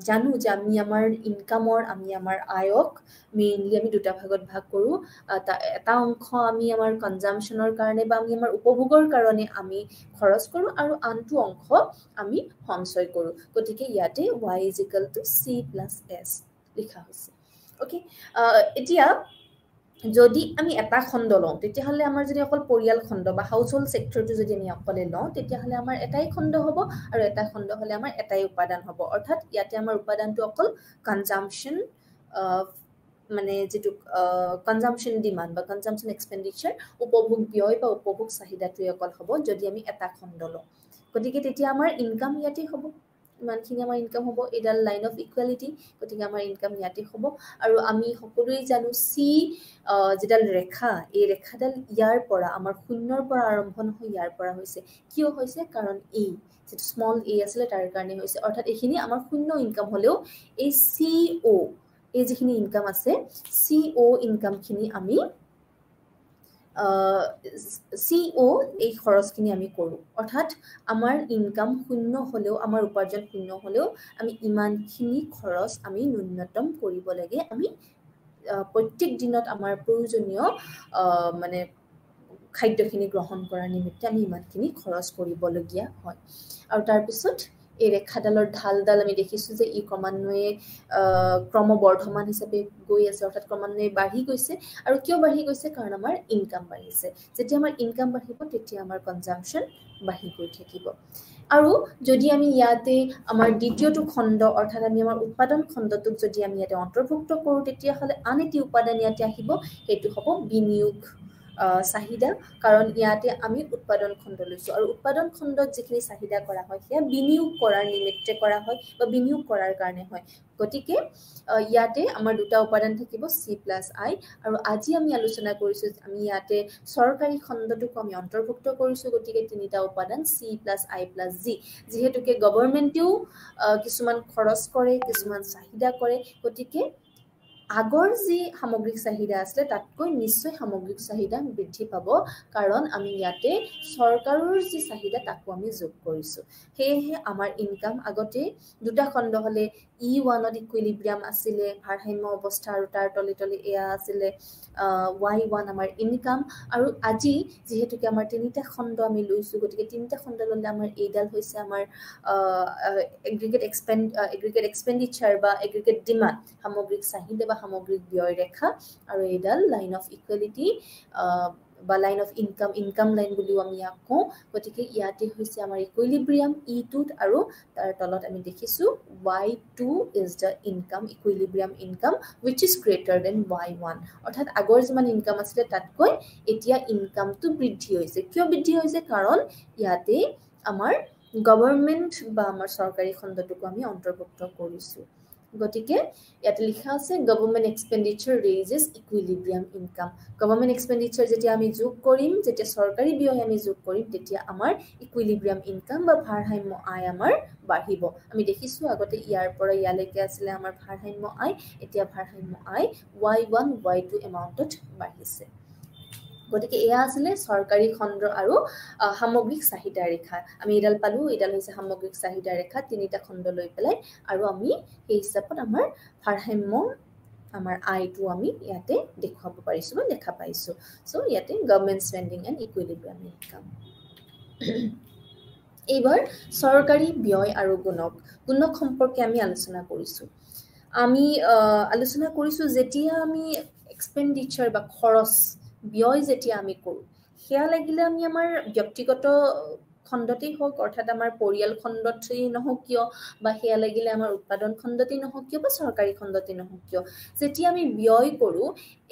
জানো যে আমি আমাৰ ইনকামৰ আমি আমাৰ আয়ক মেইনলি আমি দুটা ভাগত ভাগ কৰো এটা অংশ আমি আমাৰ কনজাম্পচনৰ কাৰণে বা আমি আমাৰ উপভোগৰ কাৰণে আমি খৰচ কৰো আৰু আনটো অংশ আমি সঞ্চয় কৰো গতিকে ইয়াতে y = c + s লিখা হৈছে ওকে এতিয়া যদি আমি এটা খণ্ড লওঁ তেতিয়াহ'লে আমাৰ যদি অকল পৰিয়াল খণ্ড বা হাউচ হোল্ড সেক্টৰটো যদি আমি অকলে লওঁ তেতিয়াহ'লে আমাৰ এটাই খণ্ড হ'ব আৰু এটা খণ্ড হ'লে আমাৰ এটাই উপাদান হ'ব অৰ্থাৎ ইয়াতে আমাৰ উপাদানটো অকল কনজাম্পশন মানে যেটো কনজাম্পশন ডিমান্ড বা কনজাম্পশন এক্সপেন্ডিচাৰ উপভোগ ব্যয় বা উপভোগ চাহিদাটোই অকল হ'ব যদি আমি এটা খণ্ড লওঁ গতিকে তেতিয়া আমাৰ ইনকাম ইয়াতে হ'ব ইমানখিনি আমাৰ ইনকাম হ'ব এডাল লাইন অফ ইকুৱেলিটি গতিকে আমাৰ ইনকাম ইয়াতে হ'ব আৰু আমি সকলোৱে জানো সি যেডাল ৰেখা এই ৰেখাডাল ইয়াৰ পৰা আমাৰ শূন্যৰ পৰা আৰম্ভ নহয় ইয়াৰ পৰা হৈছে কিয় হৈছে কাৰণ এই যেটো স্মল a আছিলে তাৰ কাৰণে হৈছে অৰ্থাৎ এইখিনি আমাৰ শূন্য ইনকাম হলেও এই CO এই যিখিনি ইনকাম আছে CO ইনকামখিনি আমি CO এই খৰচখিনি আমি কৰো অৰ্থাৎ আমাৰ ইনকাম শূন্য হলেও আমাৰ উপাৰ্জন শূন্য হলেও আমি ইমানখিনি খৰচ আমি ন্যূনতম কৰিব লাগে আমি প্ৰত্যেক দিনত আমাৰ প্ৰয়োজনীয় মানে খাদ্যখিনি গ্ৰহণ কৰাৰ নিমিত্তে আমি ইমানখিনি খৰচ কৰিবলগীয়া হয় আৰু তাৰ পিছত এই ৰেখাডালৰ ঢালডাল আমি দেখিছো যে ই ক্ৰমান্বয়ে ক্ৰমবৰ্ধমান হিচাপে গৈ আছে অৰ্থাৎ ক্ৰমান্বয়ে বাঢ়ি গৈছে আৰু কিয় বাঢ়ি গৈছে কাৰণ আমাৰ ইনকাম বাঢ়িছে যেতিয়া আমাৰ ইনকাম বাঢ়িব তেতিয়া আমাৰ কনজাম্পশন বাঢ়ি গৈ থাকিব আৰু যদি আমি ইয়াতে আমাৰ দ্বিতীয়টো খণ্ড অৰ্থাৎ আমি আমাৰ উৎপাদন খণ্ডটোক যদি আমি ইয়াতে অন্তৰ্ভুক্ত কৰো তেতিয়াহ'লে আন এটি উপাদান ইয়াতে আহিব সেইটো হ'ব বিনিয়োগ চাহিদা কাৰণ ইয়াতে আমি উৎপাদন খণ্ড লৈছো আৰু উৎপাদন খণ্ডত যিখিনি চাহিদা কৰা হয় সেয়া বিনিয়োগ কৰাৰ নিমিত্তে কৰা হয় বা বিনিয়োগ কৰাৰ কাৰণে হয় গতিকে ইয়াতে আমাৰ দুটা উপাদান থাকিব C+I আৰু আজি আমি আলোচনা কৰিছো আমি ইয়াতে সৰকাৰি খণ্ডটোক আমি অন্তৰ্ভুক্ত কৰিছো গতিকে তিনিটা উপাদান C+I+G যেহেতুকে গভৰ্ণমেণ্টেও কিছুমান খৰচ কৰে কিছুমান চাহিদা কৰে গতিকে আগৰ যি সামগ্ৰিক চাহিদা আছে তাতকৈ নিশ্চয় সামগ্ৰিক চাহিদা বৃদ্ধি পাব কাৰণ আমি ইয়াতে সৰকাৰৰ যি চাহিদা তাকো আমি যোগ কৰিছো হেহে আমাৰ ইনকাম আগতে দুটা খণ্ড হলে E1 ত ইকুইলিব্ৰিয়াম আছিলে ভাৰসাম্য অৱস্থা আৰু তাৰ তলে তলে এয়া আছিলে Y1 আমাৰ ইনকাম আৰু আজি যেহেতুকে আমাৰ তিনিটা খণ্ড আমি লৈছো গতিকে তিনিটা খণ্ড ললে আমাৰ এইডাল হৈছে আমাৰ এগ্ৰিগেট এক্সপেন্ডিচাৰ বা এগ্ৰিগেট ডিমান্ড সামগ্ৰিক চাহিদা বা সামগ্ৰিক ব্যয় ৰেখা আৰু এইডাল লাইন অফ ইকুৱেলিটি বা লাইন অফ ইনকাম লাইন বুলিও আমি কওঁ গতিকে ইয়াতে হৈছে আমাৰ ইকুইলিব্ৰিয়াম E2 আৰু তাৰ তলত আমি দেখিছো Y2 is the income equilibrium income which is greater than Y1 অৰ্থাৎ আগৰ যিমান ইনকাম আছিল তাতকৈ এতিয়া ইনকামটো বৃদ্ধি হৈছে কিয় বৃদ্ধি হৈছে কাৰণ ইয়াতে আমাৰ গভৰ্ণমেণ্ট বা আমাৰ সৰকাৰি খণ্ডটোক আমি অন্তৰ্ভুক্ত কৰিছো গতিকে ইয়াতে লিখা আছে গভৰ্ণমেণ্ট এক্সপেন্ডিচাৰ ৰেইজেছ ইকুইলিব্ৰিয়াম ইনকাম গভৰ্ণমেণ্ট এক্সপেন্ডিচাৰ যেতিয়া আমি যোগ কৰিম যেতিয়া সৰকাৰি ব্যয় আমি যোগ কৰিম তেতিয়া আমাৰ ইকুইলিব্ৰিয়াম ইনকাম বা ভাৰসাম্য আয় আমাৰ বাঢ়িব আমি দেখিছো আগতে ইয়াৰ পৰা ইয়ালৈকে আছিল আমাৰ ভাৰসাম্য আয় এতিয়া ভাৰসাম্য আয় Y1 Y2 এমাউন্টত বাঢ়িছে গতিকে এয়া আছিল সৰকাৰি খণ্ড আৰু সামগ্ৰিক চাহিদা ৰেখা আমি এডাল পালো এডাল হৈছে সামগ্ৰিক চাহিদা ৰেখা তিনিটা খণ্ড লৈ পেলাই আৰু আমি এই হিচাপত আমাৰ ভাৰসাম্য আমাৰ আইটো আমি ইয়াতে দেখুৱাব পাৰিছো বা দেখা পাইছো সো ইয়াতে গভৰ্ণমেণ্ট স্পেন্ডিং এণ্ড ইকুইলিব্ৰিয়াম ইনকাম এইবাৰ সৰকাৰি ব্যয় আৰু গুণক সম্পৰ্কে আমি আলোচনা কৰিছো আমি আলোচনা কৰিছো যেতিয়া আমি এক্সপেন্ডিচাৰ বা খৰচ ব্যয় যেতিয়া আমি কৰো সেয়া লাগিলে আমি আমাৰ ব্যক্তিগত খণ্ডতেই হোক অৰ্থাৎ আমাৰ পৰিয়াল খণ্ডতেই নহওক কিয় বা সেয়া লাগিলে আমাৰ উৎপাদন খণ্ডতেই নহওক কিয় বা সৰকাৰি খণ্ডতেই নহওক কিয় যেতিয়া আমি ব্যয় কৰো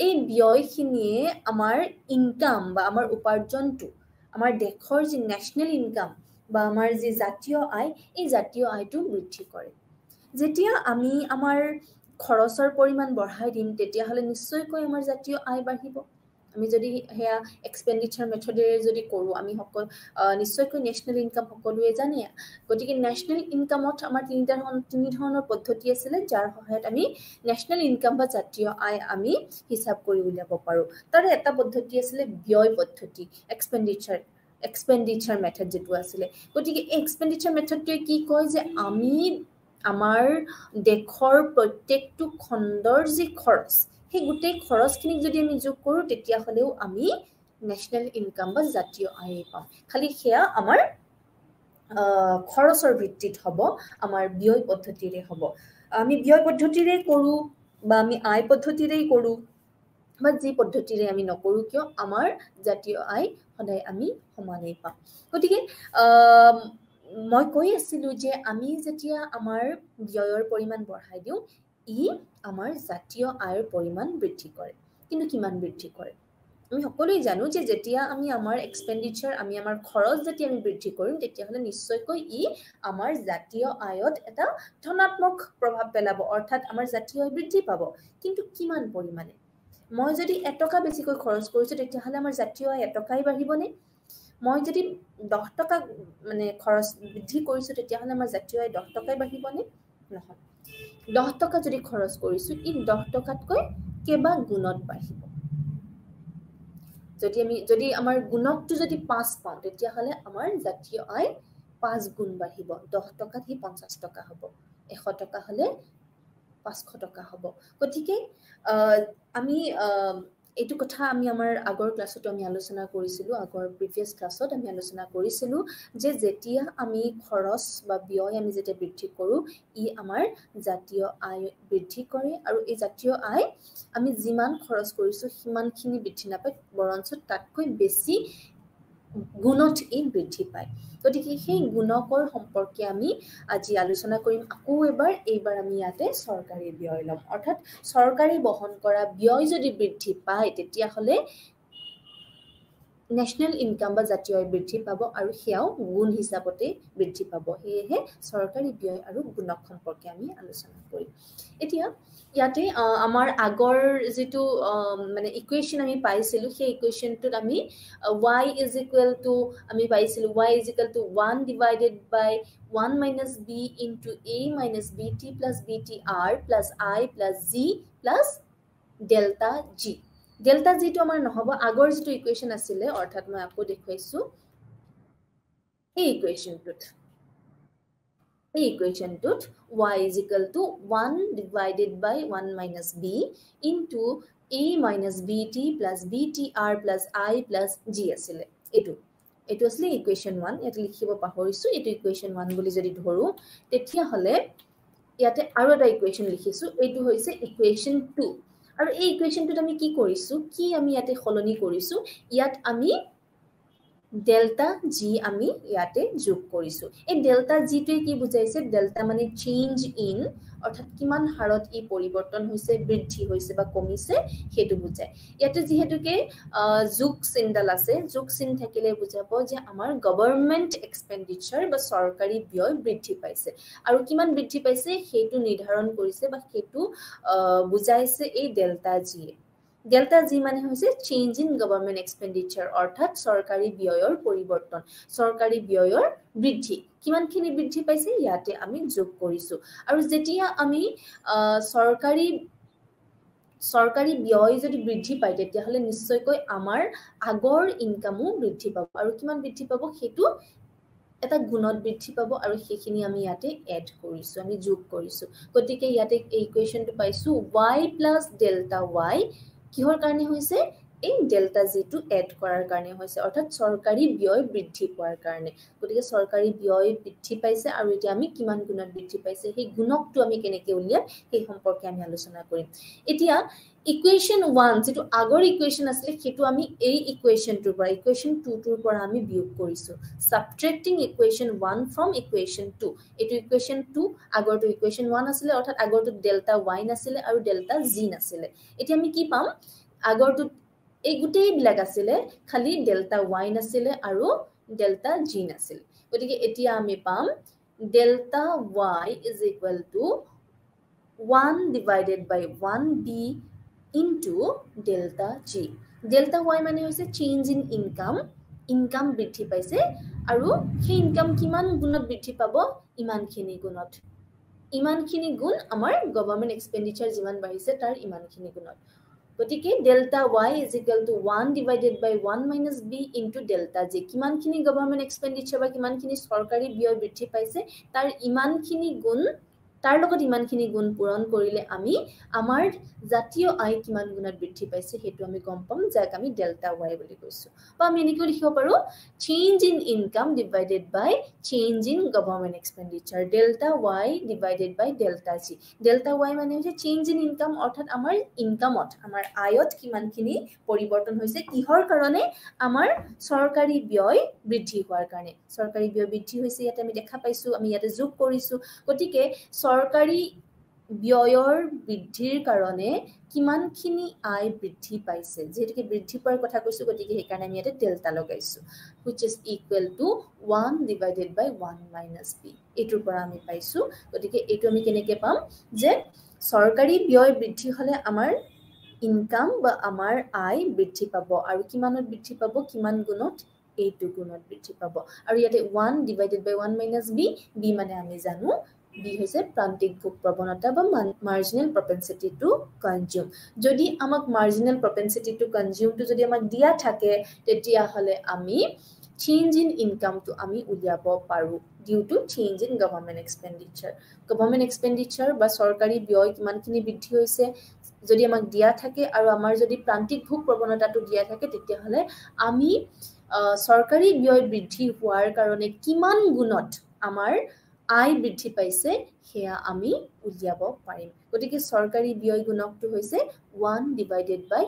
এই ব্যয়খিনিয়ে আমাৰ ইনকাম বা আমাৰ উপাৰ্জনটো আমাৰ দেশৰ যি নেশ্যনেল ইনকাম বা আমাৰ যি জাতীয় আয় এই জাতীয় আয়টো বৃদ্ধি কৰে যেতিয়া আমি আমাৰ খৰচৰ পৰিমাণ বঢ়াই দিম তেতিয়াহ'লে নিশ্চয়কৈ আমাৰ জাতীয় আয় বাঢ়িব আমি যদি হেয়া এক্সপেন্ডিচাৰ মেথডেৰে যদি কৰো আমি নিশ্চয়কৈ নেশ্যনেল ইনকাম সকলোৱে জানে গতিকে নেশ্যনেল ইনকামত আমাৰ তিনি ধৰণৰ পদ্ধতি আছিল যাৰ সহায়ত আমি নেশ্যনেল ইনকাম বা জাতীয় আয় আমি হিচাপ কৰি উলিয়াব পাৰো তাৰ এটা পদ্ধতি আছিল ব্যয় পদ্ধতি এক্সপেন্ডিচাৰ মেথড যেটো আছিল গতিকে এক্সপেন্ডিচাৰ মেথডটোৱে কি কয় যে আমি আমাৰ দেশৰ প্ৰত্যেকটো খণ্ডৰ যি খৰচ সেই গোটেই খৰচখিনি যদি আমি যোগ কৰো তেতিয়া হলেও আমি নেশ্যনেল ইনকাম বা জাতীয় আয় পাম খালি সেয়া আমাৰ খৰচৰ ভিত্তিত হ'ব আমাৰ ব্যয় পদ্ধতিৰে হ'ব আমি ব্যয় পদ্ধতিৰে কৰো বা আমি আয় পদ্ধতিৰে কৰো বা যি পদ্ধতিৰে আমি নকৰো কিয় আমাৰ জাতীয় আয় সদায় আমি সমানেই পাম গতিকে মই কৈ আছিলো যে আমি যেতিয়া আমাৰ ব্যয়ৰ পৰিমাণ বঢ়াই দিওঁ ই আমাৰ জাতীয় আয়ৰ পৰিমাণ বৃদ্ধি কৰে কিন্তু কিমান বৃদ্ধি কৰে আমি সকলোৱে জানো যে যেতিয়া আমি আমাৰ এক্সপেন্ডিচাৰ আমি আমাৰ খৰচ যেতিয়া আমি বৃদ্ধি কৰিম তেতিয়াহ'লে নিশ্চয়কৈ ই আমাৰ জাতীয় আয়ত এটা ধনাত্মক প্ৰভাৱ পেলাব অৰ্থাৎ আমাৰ জাতীয় আয় বৃদ্ধি পাব কিন্তু কিমান পৰিমাণে মই যদি 1 টকা বেছিকৈ খৰচ কৰিছো তেতিয়াহ'লে আমাৰ জাতীয় আয় 1 টকাই বাঢ়িবনে মই যদি 10 টকা মানে খৰচ বৃদ্ধি কৰিছো তেতিয়াহ'লে আমাৰ জাতীয় আয় 10 টকাই বাঢ়িবনে নহয় 10 টকা যদি খৰচ কৰিছো ই 10 টকাতকৈ কেবা গুণত বাঢ়িব যদি আমাৰ গুণকটো যদি 5 পাওঁ তেতিয়াহ'লে আমাৰ জাতীয় আয় 5 গুণ বাঢ়িব 10 টকাত হি 50 টকা হ'ব 100 টকা হলে 500 টকা হ'ব গতিকে আমি এইটো কথা আমি আমাৰ আগৰ ক্লাছত আমি আলোচনা কৰিছিলো আগৰ প্ৰিভিয়াস ক্লাছত আমি আলোচনা কৰিছিলো যে যেতিয়া আমি খৰচ বা ব্যয় আমি যেতিয়া বৃদ্ধি কৰো ই আমাৰ জাতীয় আয় বৃদ্ধি কৰে আৰু এই জাতীয় আয় আমি যিমান খৰচ কৰিছো সিমানখিনি বৃদ্ধি নাপায় বৰঞ্চ তাতকৈ বেছি গুণত ই বৃদ্ধি পায় গতিকে সেই গুণকৰ সম্পৰ্কে আমি আজি আলোচনা কৰিম আকৌ এইবাৰ আমি ইয়াতে চৰকাৰী ব্যয় লম অৰ্থাৎ চৰকাৰী বহন কৰা ব্যয় যদি বৃদ্ধি পায় তেতিয়াহ'লে ন্যাশনাল ইনকাম বা জাতীয় আয় বৃদ্ধি পাব আৰু সেয়াও গুণ হিচাপতে বৃদ্ধি পাব সেয়েহে চৰকাৰী ব্যয় আৰু গুণক সম্পৰ্কে আমি আলোচনা কৰিম এতিয়া ইয়াতে আমাৰ আগৰ যেটো মানে ইকুৱেচন আমি পাইছিলো সেই ইকুৱেচনটোত আমি y = আমি পাইছিলো y = 1 divided by 1 minus b into a minus bt plus btr plus I plus z plus delta g delta g to আমাৰ নহব আগৰ যেটো ইকুৱেচন আছিল অৰ্থাৎ মই আকৌ দেখুৱাইছো এই ইকুৱেচনটোত y = 1 divided by 1 minus b into a minus bt plus btr plus I plus g আছিল এটো আছিল ইকুৱেচন 1 এটা লিখিব পাহৰিছো এটো ইকুৱেচন 1 বুলি যদি ধৰো তেতিয়া হলে ইয়াতে আৰু এটা ইকুৱেচন লিখিছো এটো হৈছে ইকুৱেচন 2 আৰু এই ইকুৱেচনটোত আমি কি কৰিছো কি আমি ইয়াতে খলনি কৰিছো ইয়াত আমি ডেল্টা জি আমি ইয়াতে যোগ কৰিছো এই ডেল্টা জি টো কি বুজাইছে ডেল্টা মানে চেঞ্জ ইন অৰ্থাৎ কিমান হাৰত ই পৰিৱৰ্তন হৈছে বৃদ্ধি হৈছে বা কমিছে হেতু বুজায় ইয়াতে যেহেতুকে যোগ চিনডাল আছে যোগ চিন থাকিলে বুজাব যে আমাৰ গভৰ্নমেন্ট এক্সপেন্ডিচাৰ বা চৰকাৰী ব্যয় বৃদ্ধি পাইছে আৰু কিমান বৃদ্ধি পাইছে হেতু নিৰ্ধাৰণ কৰিছে বা হেতু বুজাইছে এই ডেল্টা জি ডেল্টা জি মানে হৈছে চেঞ্জ ইন গভৰ্নমেন্ট এক্সপেন্ডিচাৰ অৰ্থাৎ চৰকাৰী ব্যয়ৰ পৰিৱৰ্তন চৰকাৰী ব্যয়ৰ বৃদ্ধি কিমানখিনি বৃদ্ধি পাইছে ইয়াতে আমি যোগ কৰিছো আৰু যেতিয়া আমি চৰকাৰী ব্যয় যদি বৃদ্ধি পায় তেতিয়াহলে নিশ্চয়কৈ আমাৰ আগৰ ইনকামো বৃদ্ধি পাব আৰু কিমান বৃদ্ধি পাব হেতু এটা গুণত বৃদ্ধি পাব আৰু সেইখিনি আমি ইয়াতে এড কৰিছো আমি যোগ কৰিছো গতিকে ইয়াতে এই ইকুৱেচনটো পাইছো y plus delta y কিহৰ কাৰণে হৈছে এই ডেল্টা জি টো এড কৰাৰ কাৰণে হৈছে অৰ্থাৎ চৰকাৰী ব্যয় বৃদ্ধি পোৱাৰ কাৰণে গতিকে চৰকাৰী ব্যয় বৃদ্ধি পাইছে আৰু এতিয়া আমি কিমান গুণত বৃদ্ধি পাইছে সেই গুণকটো আমি কেনেকৈ উলিয়াম সেই সম্পৰ্কে আমি আলোচনা কৰিম এতিয়া ইকুৱেচন 1 যেটো আগৰ ইকুৱেচন আছিল হেতু আমি এই ইকুৱেচনটোৰ পৰা ইকুৱেচন 2 টোৰ পৰা আমি বিয়োগ কৰিছো সাবট্ৰেক্টিং ইকুৱেচন 1 from ইকুৱেচন 2 এটো ইকুৱেচন 2 আগৰটো ইকুৱেচন 1 আছিল অৰ্থাৎ আগৰটো ডেল্টা y নাছিল আৰু ডেল্টা z নাছিল এতিয়া আমি কি পাম আগৰটো এই গুটেই বিলাক আছিল খালি ডেল্টা y নাছিল আৰু ডেল্টা g নাছিল গতিকে এতিয়া আমি পাম delta y = 1 divided by 1b into delta g delta y মানে হৈছে চেঞ্জ ইন ইনকাম বৃদ্ধি পাইছে আৰু সেই ইনকাম কিমান গুণত বৃদ্ধি পাব ইমানখিনি গুণ আমাৰ গভৰ্নমেন্ট এক্সপেন্ডিচাৰ যিমান বাঢ়িছে তাৰ ইমানখিনি গুণত গতিকে delta y = 1 divided by 1 minus b into delta g কিমানখিনি গভৰ্নমেন্ট এক্সপেন্ডিচাৰ বা কিমানখিনি চৰকাৰী ব্যয় বৃদ্ধি পাইছে তাৰ ইমানখিনি গুণ তাৰ লগত ইমানখিনি গুণ পূৰণ কৰিলে আমি আমাৰ জাতীয় আয় কিমান গুণত বৃদ্ধি পাইছে সেইটো আমি গম পাম, যাক আমি ডেল্টা ৱাই বুলি কৈছোঁ। বা আমি এনেকৈ লিখিব পাৰোঁ change in income divided by change in government expenditure, delta Y divided by delta G. Delta Y মানে হৈছে চেঞ্জ ইন ইনকাম, অৰ্থাৎ আমাৰ ইনকামত, আমাৰ আয়ত কিমানখিনি পৰিৱৰ্তন হৈছে, কিহৰ কাৰণে, আমাৰ চৰকাৰী ব্যয় বৃদ্ধি হোৱাৰ কাৰণে। চৰকাৰী ব্যয় বৃদ্ধি হৈছে ইয়াতে আমি দেখা পাইছোঁ, আমি ইয়াতে যোগ কৰিছোঁ। গতিকে চৰকাৰী ব্যয়ৰ বৃদ্ধিৰ কাৰণে কিমানখিনি আয় বৃদ্ধি পাইছে, যিহেতুকে বৃদ্ধি পোৱাৰ কথা কৈছোঁ, গতিকে সেইকাৰণে আমি ইয়াতে ডেল্টা লগাইছোঁ, which is equal to 1 divided by 1 minus b। এইটোৰ পৰা আমি পাইছোঁ। গতিকে এইটো আমি কেনেকৈ পাম যে চৰকাৰী ব্যয় বৃদ্ধি হ'লে আমাৰ ইনকাম বা আমাৰ আয় বৃদ্ধি পাব, আৰু কিমানত বৃদ্ধি পাব, কিমান গুণত, এইটো গুণত বৃদ্ধি পাব। আৰু ইয়াতে 1 divided by 1 minus b, b মানে আমি জানো বি হৈছে প্ৰান্তিক ভোগ প্ৰৱণতা বা মাৰ্জিনেল প্ৰপেনচিটি টু কনজিউম। যদি আমাক মাৰ্জিনেল প্ৰপেনচিটি টু কনজিউমটো যদি আমাক দিয়া থাকে, তেতিয়াহ'লে আমি চেঞ্জ ইন ইনকামটো আমি উলিয়াব পাৰোঁ due to change in government expenditure. Government expenditure বা চৰকাৰী ব্যয় কিমানখিনি বৃদ্ধি হৈছে যদি আমাক দিয়া থাকে, আৰু আমাৰ যদি প্ৰান্তিক ভোগ প্ৰৱণতাটো দিয়া থাকে, তেতিয়াহ'লে আমি চৰকাৰী ব্যয় বৃদ্ধি হোৱাৰ কাৰণে কিমান গুণত আমাৰ আয় বৃদ্ধি পাইছে সেয়া আমি উলিয়াব পাৰিম। গতিকে চৰকাৰী ব্যয় গুণকটো হৈছে 1 divided by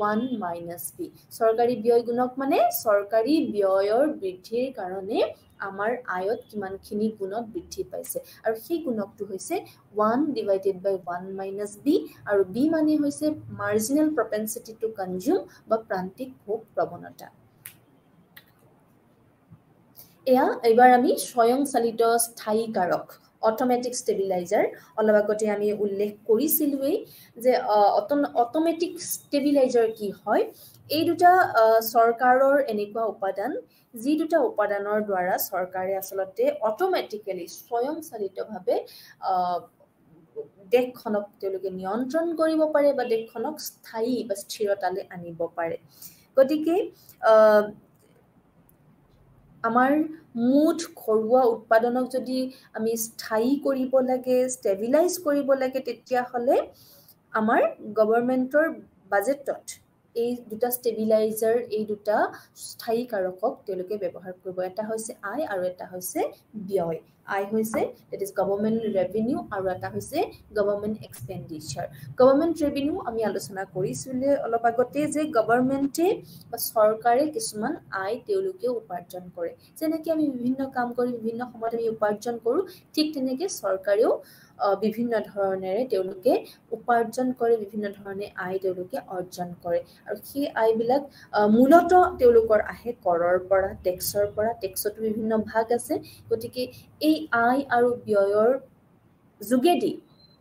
1 minus b। চৰকাৰী ব্যয় গুণক মানে চৰকাৰী ব্যয়ৰ বৃদ্ধিৰ কাৰণে আমাৰ আয়ত কিমানখিনি গুণত বৃদ্ধি পাইছে, আৰু সেই গুণকটো হৈছে 1 divided by 1 minus b, আৰু b মানে হৈছে মাৰ্জিনেল প্ৰপেনচিটি টু কনজিউম বা প্ৰান্তিক ভোগ প্ৰৱণতা। এয়া এইবাৰ আমি স্বয়ংচালিত স্থায়ী কাৰক, অট'মেটিক ষ্টেবিলাইজাৰ, অলপ আগতে আমি উল্লেখ কৰিছিলোঁৱেই যে অট'মেটিক ষ্টেবিলাইজাৰ কি হয়। এই দুটা চৰকাৰৰ এনেকুৱা উপাদান, যি দুটা উপাদানৰ দ্বাৰা চৰকাৰে আচলতে অট'মেটিকেলি স্বয়ংচালিতভাৱে দেশখনক তেওঁলোকে নিয়ন্ত্ৰণ কৰিব পাৰে বা দেশখনক স্থায়ী বা স্থিৰতালৈ আনিব পাৰে। গতিকে আমাৰ মুঠ ঘৰুৱা উৎপাদনক যদি আমি স্থায়ী কৰিব লাগে, ষ্টেবিলাইজ কৰিব লাগে, তেতিয়াহ'লে আমাৰ গভৰ্ণমেণ্টৰ বাজেটত এই দুটা ষ্টেবিলাইজাৰ, এই দুটা স্থায়ী কাৰকক তেওঁলোকে ব্যৱহাৰ কৰিব। এটা হৈছে আয় আৰু এটা হৈছে ব্যয়। আয় হৈছে দেট ইজ গভৰ্ণমেণ্ট ৰেভিনিউ, আৰু এটা হৈছে গভৰ্ণমেণ্ট এক্সপেণ্ডিচাৰ। গভৰ্ণমেণ্ট ৰেভিনিউ আমি আলোচনা কৰিছিলোঁ অলপ আগতে যে গভৰ্ণমেণ্টে বা চৰকাৰে কিছুমান আয় তেওঁলোকে উপাৰ্জন কৰে। যেনেকৈ আমি বিভিন্ন কাম কৰি বিভিন্ন সময়ত আমি উপাৰ্জন কৰোঁ, ঠিক তেনেকৈ চৰকাৰেও বিভিন্ন ধৰণেৰে তেওঁলোকে উপাৰ্জন কৰে, বিভিন্ন ধৰণে আয় তেওঁলোকে অৰ্জন কৰে। আৰু সেই আয়বিলাক মূলত তেওঁলোকৰ আহে কৰৰ পৰা, টেক্সৰ পৰা। টেক্সতো বিভিন্ন ভাগ আছে। গতিকে এই আয় আৰু ব্যয়ৰ যোগেদি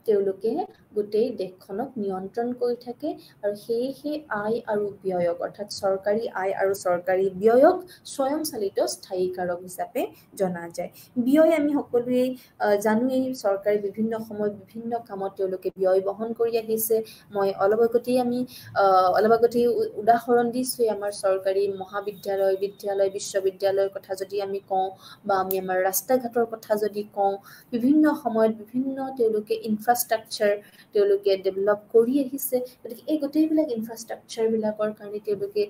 তেওঁলোকে গোটেই দেশখনক নিয়ন্ত্ৰণ কৰি থাকে, আৰু সেই আয় আৰু ব্যয়ক, অৰ্থাৎ চৰকাৰী আয় আৰু চৰকাৰী ব্যয়ক স্বয়ংচালিত স্থায়ী কাৰক হিচাপে জনা যায়। ব্যয় আমি সকলোৱে জানোৱেই, চৰকাৰে বিভিন্ন সময়ত বিভিন্ন কামত তেওঁলোকে ব্যয় বহন কৰি আহিছে। মই অলপ আগতেই উদাহৰণ দিছোঁ, আমাৰ চৰকাৰী মহাবিদ্যালয়, বিদ্যালয়, বিশ্ববিদ্যালয়ৰ কথা যদি আমি কওঁ, বা আমি আমাৰ ৰাস্তা ঘাটৰ কথা যদি কওঁ, বিভিন্ন সময়ত বিভিন্ন তেওঁলোকে ইনফ্ৰাষ্ট্ৰাকচাৰ তেওঁলোকে ডেভেলপ কৰি আহিছে। গতিকে এই গোটেইবিলাক ইনফ্ৰাষ্ট্ৰাকচাৰবিলাকৰ কাৰণে তেওঁলোকে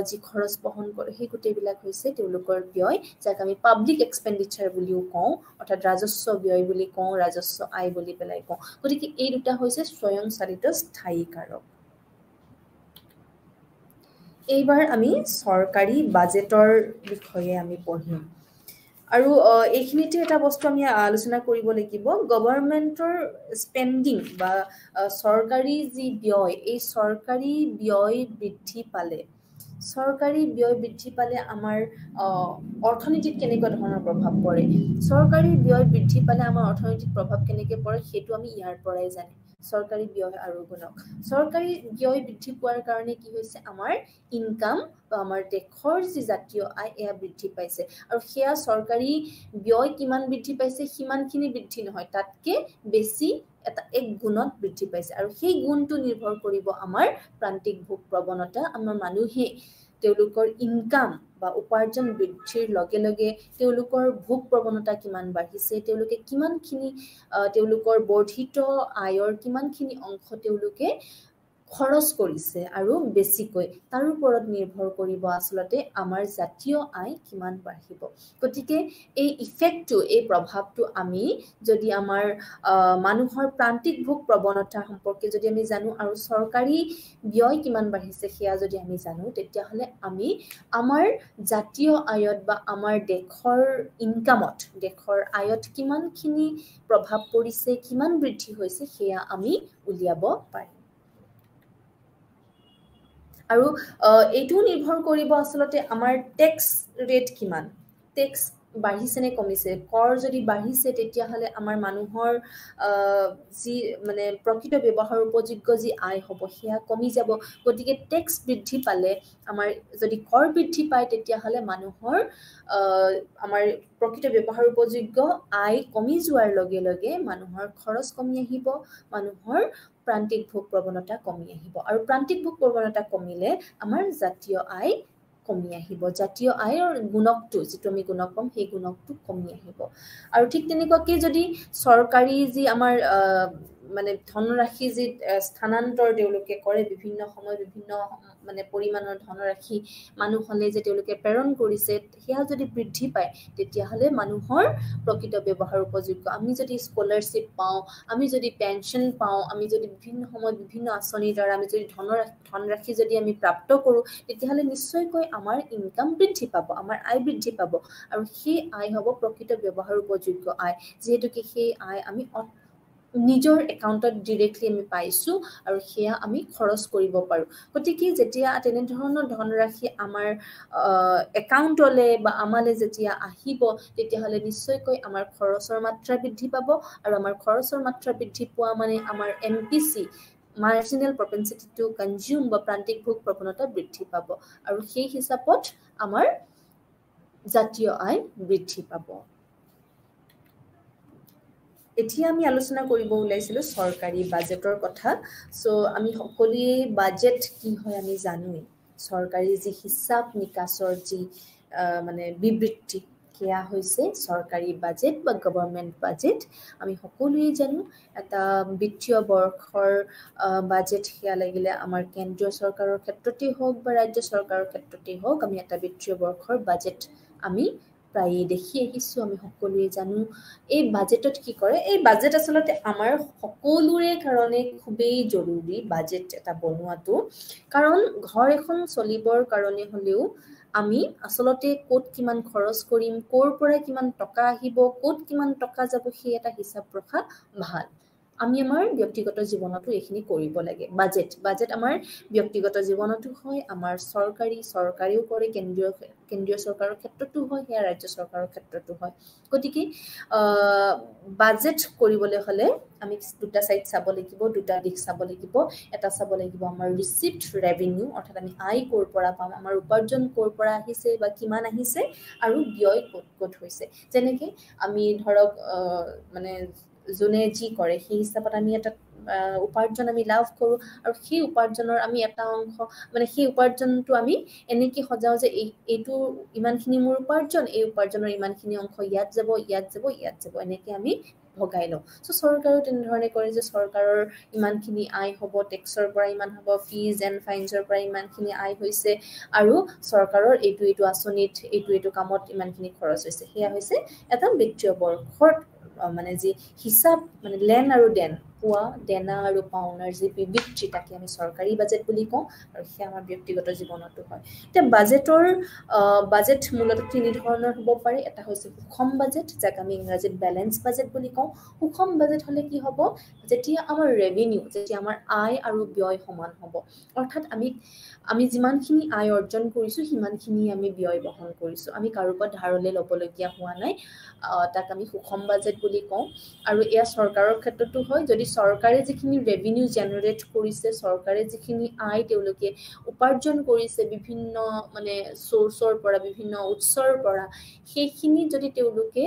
যি খৰচ বহন কৰে, সেই গোটেইবিলাক হৈছে তেওঁলোকৰ ব্যয়, যাক আমি পাব্লিক এক্সপেণ্ডিচাৰ বুলিও কওঁ, অৰ্থাৎ ৰাজস্ব ব্যয় বুলি কওঁ, ৰাজস্ব আয় বুলি পেলাই কওঁ। গতিকে এই দুটা হৈছে স্বয়ংচালিত স্থায়ী কাৰক। এইবাৰ আমি চৰকাৰী বাজেটৰ বিষয়ে আমি পঢ়িম, আৰু এইখিনিতে এটা বস্তু আমি আলোচনা কৰিব লাগিব। গভৰ্ণমেণ্টৰ স্পেণ্ডিং বা চৰকাৰী যি ব্যয়, এই চৰকাৰী ব্যয় বৃদ্ধি পালে আমাৰ অৰ্থনীতিত কেনেকুৱা ধৰণৰ প্ৰভাৱ পৰে। চৰকাৰী ব্যয় বৃদ্ধি পালে আমাৰ অৰ্থনীতিত প্ৰভাৱ কেনেকৈ পৰে সেইটো আমি ইয়াৰ পৰাই জানিম। চৰকাৰী ব্যয় আৰু গুণক। চৰকাৰী ব্যয় বৃদ্ধি পোৱাৰ কাৰণে কি হৈছে, আমাৰ ইনকাম বা আমাৰ দেশৰ যি জাতীয় আয় এয়া বৃদ্ধি পাইছে, আৰু সেয়া চৰকাৰী ব্যয় কিমান বৃদ্ধি পাইছে সিমানখিনি বৃদ্ধি নহয়, তাতকে বেছি এক গুণত বৃদ্ধি পাইছে। আৰু সেই গুণটো নিৰ্ভৰ কৰিব আমাৰ প্ৰান্তিক ভোগ প্ৰৱণতা। আমাৰ মানুহে তেওঁলোকৰ ইনকাম বা উপাৰ্জন বৃদ্ধিৰ লগে লগে তেওঁলোকৰ ভোগ প্ৰৱণতা কিমান বাঢ়িছে, তেওঁলোকে কিমানখিনি তেওঁলোকৰ বৰ্ধিত আয়ৰ কিমানখিনি অংশ তেওঁলোকে খৰচ কৰিছে আৰু বেছিকৈ তাৰ ওপৰত নিৰ্ভৰ কৰিব আচলতে আমাৰ জাতীয় আয় কিমান বাঢ়িব। গতিকে এই ইফেক্টটো, এই প্ৰভাৱটো আমি যদি আমাৰ মানুহৰ প্ৰান্তিক ভোগ প্ৰৱণতা সম্পৰ্কে যদি আমি জানো আৰু চৰকাৰী ব্যয় কিমান বাঢ়িছে সেয়া যদি আমি জানো, তেতিয়াহ'লে আমি আমাৰ জাতীয় আয়ত বা আমাৰ দেশৰ ইনকামত, দেশৰ আয়ত কিমানখিনি প্ৰভাৱ পৰিছে, কিমান বৃদ্ধি হৈছে সেয়া আমি উলিয়াব পাৰিম। আৰু এইটো নিৰ্ভৰ কৰিব আচলতে আমাৰ টেক্স ৰেট কিমান, টেক্স বাঢ়িছে নে কমিছে। কৰ যদি বাঢ়িছে তেতিয়াহ'লে আমাৰ মানুহৰ যি মানে প্ৰকৃত ব্যৱহাৰ উপযোগ্য যি আয় হ'ব সেয়া কমি যাব। গতিকে টেক্স বৃদ্ধি পালে, আমাৰ যদি কৰ বৃদ্ধি পায় তেতিয়াহ'লে মানুহৰ আমাৰ প্ৰকৃত ব্যৱহাৰ উপযোগ্য আয় কমি যোৱাৰ লগে লগে মানুহৰ খৰচ কমি আহিব, মানুহৰ প্ৰান্তিক ভোগ প্ৰৱণতা কমি আহিব। আৰু প্ৰান্তিক ভোগ প্ৰৱণতা কমিলে আমাৰ জাতীয় আয় কমি আহিব, জাতীয় আয়ৰ গুণকটো, যিটো আমি গুণক কম, সেই গুণকটো কমি আহিব। আৰু ঠিক তেনেকুৱাকৈ যদি চৰকাৰী যি আমাৰ মানে ধনৰাশি যি স্থানান্তৰ তেওঁলোকে কৰে, বিভিন্ন সময়ত বিভিন্ন মানে পৰিমাণৰ ধনৰাশি মানুহলৈ যে তেওঁলোকে প্ৰেৰণ কৰিছে, সেয়া যদি বৃদ্ধি পায় তেতিয়াহ'লে মানুহৰ প্ৰকৃত ব্যৱহাৰ উপযোগ্য, আমি যদি স্কলাৰশ্বিপ পাওঁ, আমি যদি পেঞ্চন পাওঁ, আমি যদি বিভিন্ন সময়ত বিভিন্ন আঁচনিৰ দ্বাৰা আমি যদি ধনৰাশি যদি আমি প্ৰাপ্ত কৰোঁ, তেতিয়াহ'লে নিশ্চয়কৈ আমাৰ ইনকাম বৃদ্ধি পাব, আমাৰ আয় বৃদ্ধি পাব। আৰু সেই আয় হ'ব প্ৰকৃত ব্যৱহাৰ উপযোগ্য আয়, যিহেতুকে সেই আয় আমি নিজৰ একাউণ্টত ডিৰেক্টলি আমি পাইছোঁ আৰু সেয়া আমি খৰচ কৰিব পাৰোঁ। গতিকে যেতিয়া তেনেধৰণৰ ধনৰাশি আমাৰ একাউণ্টলৈ বা আমালৈ যেতিয়া আহিব, তেতিয়াহ'লে নিশ্চয়কৈ আমাৰ খৰচৰ মাত্ৰা বৃদ্ধি পাব। আৰু আমাৰ খৰচৰ মাত্ৰা বৃদ্ধি পোৱা মানে আমাৰ MPC, মাৰ্জিনেল প্ৰপেনচিটি টু কনজিউম বা প্ৰান্তিক ভোগ প্ৰৱণতা বৃদ্ধি পাব। আৰু সেই হিচাপত আমাৰ জাতীয় আয় বৃদ্ধি পাব। এতিয়া আমি আলোচনা কৰিব ওলাইছিলোঁ চৰকাৰী বাজেটৰ কথা। আমি সকলোৱে বাজেট কি হয় আমি জানোৱেই। চৰকাৰী যি হিচাপ নিকাচৰ যি মানে বিবৃতি, সেয়া হৈছে চৰকাৰী বাজেট বা গভৰ্ণমেণ্ট বাজেট। আমি সকলোৱে জানো এটা বিত্তীয় বৰ্ষৰ বাজেট সেয়া লাগিলে আমাৰ কেন্দ্ৰীয় চৰকাৰৰ ক্ষেত্ৰতেই হওক বা ৰাজ্য চৰকাৰৰ ক্ষেত্ৰতেই হওক, আমি এটা বিত্তীয় বৰ্ষৰ বাজেট আমি প্ৰায়ে দেখি আহিছোঁ, আমি সকলোৱে জানো। এই বাজেটত কি কৰে, এই বাজেট আচলতে আমাৰ সকলোৰে কাৰণে খুবেই জৰুৰী বাজেট এটা বনোৱাটো। কাৰণ ঘৰ এখন চলিবৰ কাৰণে হ'লেও আমি আচলতে ক'ত কিমান খৰচ কৰিম, ক'ৰ পৰা কিমান টকা আহিব, ক'ত কিমান টকা যাব, সেই এটা হিচাপ ৰখা ভাল। আমি আমাৰ ব্যক্তিগত জীৱনতো এইখিনি কৰিব লাগে। বাজেট আমাৰ ব্যক্তিগত জীৱনতো হয়, আমাৰ চৰকাৰেও কৰে, কেন্দ্ৰীয় চৰকাৰৰ ক্ষেত্ৰতো হয়, সেয়া ৰাজ্য চৰকাৰৰ ক্ষেত্ৰতো হয়। গতিকে বাজেট কৰিবলৈ হ'লে আমি দুটা ছাইড চাব লাগিব, দুটা দিশ চাব লাগিব। এটা চাব লাগিব আমাৰ ৰিচিপ্ট ৰেভিনিউ, অৰ্থাৎ আমি আয় ক'ৰ পৰা পাম, আমাৰ উপাৰ্জন ক'ৰ পৰা আহিছে বা কিমান আহিছে, আৰু ব্যয় ক'ত হৈছে। যেনেকৈ আমি ধৰক মানে যোনে যি কৰে সেই হিচাপত আমি এটা উপাৰ্জন আমি লাভ কৰোঁ, আৰু সেই উপাৰ্জনৰ আমি এটা অংশ মানে সেই উপাৰ্জনটো আমি এনেকৈ সজাওঁ যে এইটো ইমানখিনি মোৰ উপাৰ্জন, এই উপাৰ্জনৰ ইমানখিনি অংশ ইয়াত যাব, ইয়াত যাব, ইয়াত যাব, এনেকৈ আমি ভগাই লওঁ। চৰকাৰেও তেনেধৰণে কৰে যে চৰকাৰৰ ইমানখিনি আয় হ'ব, টেক্সৰ পৰা ইমান হ'ব, ফিজ এণ্ড ফাইনছৰ পৰা ইমানখিনি আয় হৈছে, আৰু চৰকাৰৰ এইটো আঁচনিত এইটো কামত ইমানখিনি খৰচ হৈছে। সেয়া হৈছে এটা বিত্তীয় বৰ্ষৰ মানে যি হিচাপ, মানে লেন আৰু দেনা আৰু পাওনাৰ যি বিবৃতি, তাকে আমি চৰকাৰী বাজেট বুলি কওঁ, আৰু সেয়া আমাৰ ব্যক্তিগত জীৱনতো হয়। এতিয়া বাজেট মূলত তিনি ধৰণৰ হ'ব পাৰে। এটা হৈছে সুষম বাজেট, যাক আমি ইংৰাজীত বেলেঞ্চ বাজেট বুলি কওঁ। সুষম বাজেট হ'লে কি হ'ব, যেতিয়া আমাৰ ৰেভিনিউ, যেতিয়া আমাৰ আয় আৰু ব্যয় সমান হ'ব, অৰ্থাৎ আমি যিমানখিনি আয় অৰ্জন কৰিছোঁ সিমানখিনি আমি ব্যয় বহন কৰিছোঁ, আমি কাৰোবাৰ পৰা ধাৰলৈ ল'বলগীয়া হোৱা নাই, তাক আমি সুষম বাজেট বুলি কওঁ। আৰু এয়া চৰকাৰৰ ক্ষেত্ৰতো হয়। যদি চৰকাৰে যিখিনি ৰেভিনিউ জেনেৰেট কৰিছে, চৰকাৰে যিখিনি আয় তেওঁলোকে উপাৰ্জন কৰিছে বিভিন্ন মানে চ'ৰ্চৰ পৰা, বিভিন্ন উৎসৰ পৰা, সেইখিনি যদি তেওঁলোকে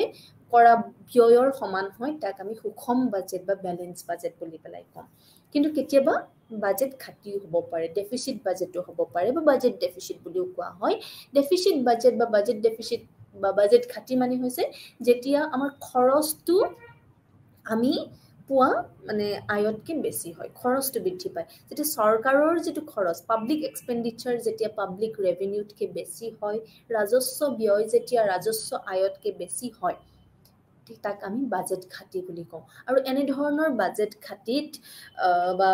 কৰা ব্যয়ৰ সমান হয়, তাক আমি সুষম বাজেট বা বেলেঞ্চ বাজেট বুলি পেলাই কওঁ। কিন্তু কেতিয়াবা বাজেট ঘাটি হ'ব পাৰে, ডেফিচিট বাজেটো হ'ব পাৰে বা বাজেট ডেফিচিট বুলিও কোৱা হয়। ডেফিচিট বাজেট বা বাজেট ডেফিচিট বা বাজেট ঘাটি মানে হৈছে যেতিয়া আমাৰ খৰচটো আমি পোৱা মানে আয়তকে বেছি হয়, খৰচটো বৃদ্ধি পায়। যেতিয়া চৰকাৰৰ যিটো খৰচ পাব্লিক এক্সপেণ্ডিচাৰ যেতিয়া পাব্লিক ৰেভিনিউতকে বেছি হয়, ৰাজস্ব ব্যয় যেতিয়া ৰাজস্ব আয়তকে বেছি হয়, তাক আমি বাজেট ঘাটি বুলি কওঁ। আৰু এনেধৰণৰ বাজেট ঘাটিত বা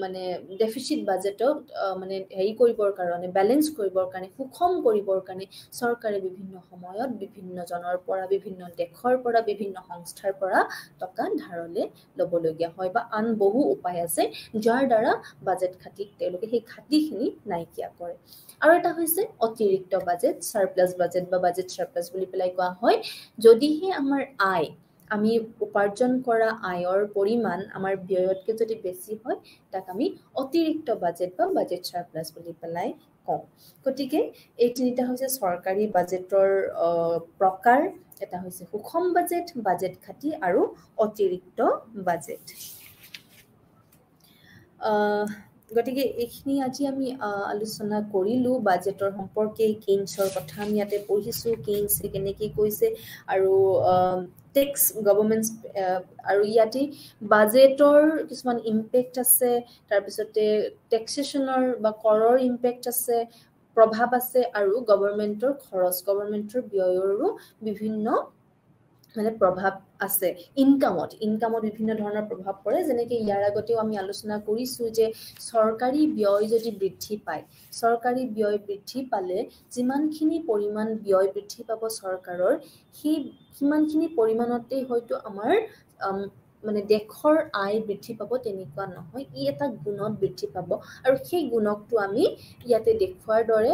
মানে ডেফিচিট বাজেটক মানে হেৰি কৰিবৰ কাৰণে, বেলেঞ্চ কৰিবৰ কাৰণে, সুষম কৰিবৰ কাৰণে চৰকাৰে বিভিন্ন সময়ত বিভিন্ন জনৰ পৰা, বিভিন্ন দেশৰ পৰা, বিভিন্ন সংস্থাৰ পৰা টকা ধাৰলে ল'বলগীয়া হয় বা আন বহু উপায় আছে যাৰ দ্বাৰা বাজেট ঘাটিক তেওঁলোকে সেই ঘাটিখিনি নাইকিয়া কৰে। আৰু এটা হৈছে অতিৰিক্ত বাজেট, সাৰপ্লাস বাজেট বা বাজেট সাৰপ্লাস বুলি পেলাই কোৱা হয়। যদিহে আমাৰ আয়, আমি উপাৰ্জন কৰা আয়ৰ পৰিমাণ আমাৰ ব্যয়তকে যদি বেছি হয়, তাক আমি অতিৰিক্ত বাজেট বা বাজেট সাৰপ্লাস বুলি পেলাই কওঁ। গতিকে এই তিনিটা হৈছে চৰকাৰী বাজেটৰ প্ৰকাৰ। এটা হৈছে সুষম বাজেট, বাজেট ঘাটি আৰু অতিৰিক্ত বাজেট। গতিকে এইখিনি আজি আমি আলোচনা কৰিলোঁ বাজেটৰ সম্পৰ্কে। কেইনছৰ কথা আমি ইয়াতে পঢ়িছোঁ, কেইনছে কেনেকৈ কৈছে আৰু টেক্স গভৰ্ণমেণ্ট আৰু ইয়াতে বাজেটৰ কিছুমান ইম্পেক্ট আছে, তাৰপিছতে টেক্সেশ্যনৰ বা কৰৰ ইম্পেক্ট আছে, প্ৰভাৱ আছে, আৰু গভৰ্ণমেণ্টৰ খৰচ, গভৰ্ণমেণ্টৰ ব্যয়ৰো বিভিন্ন মানে প্ৰভাৱ আছে। ইনকামত বিভিন্ন ধৰণৰ প্ৰভাৱ পৰে। যেনেকৈ ইয়াৰ আগতেও আমি আলোচনা কৰিছোঁ যে চৰকাৰী ব্যয় যদি বৃদ্ধি পায়, চৰকাৰী ব্যয় বৃদ্ধি পালে যিমানখিনি পৰিমাণ ব্যয় বৃদ্ধি পাব চৰকাৰৰ, সেই সিমানখিনি পৰিমাণতেই হয়তো আমাৰ মানে দেশৰ আয় বৃদ্ধি পাব তেনেকুৱা নহয়, ই এটা গুণত বৃদ্ধি পাব। আৰু সেই গুণকটো আমি ইয়াতে দেখুৱাৰ দৰে,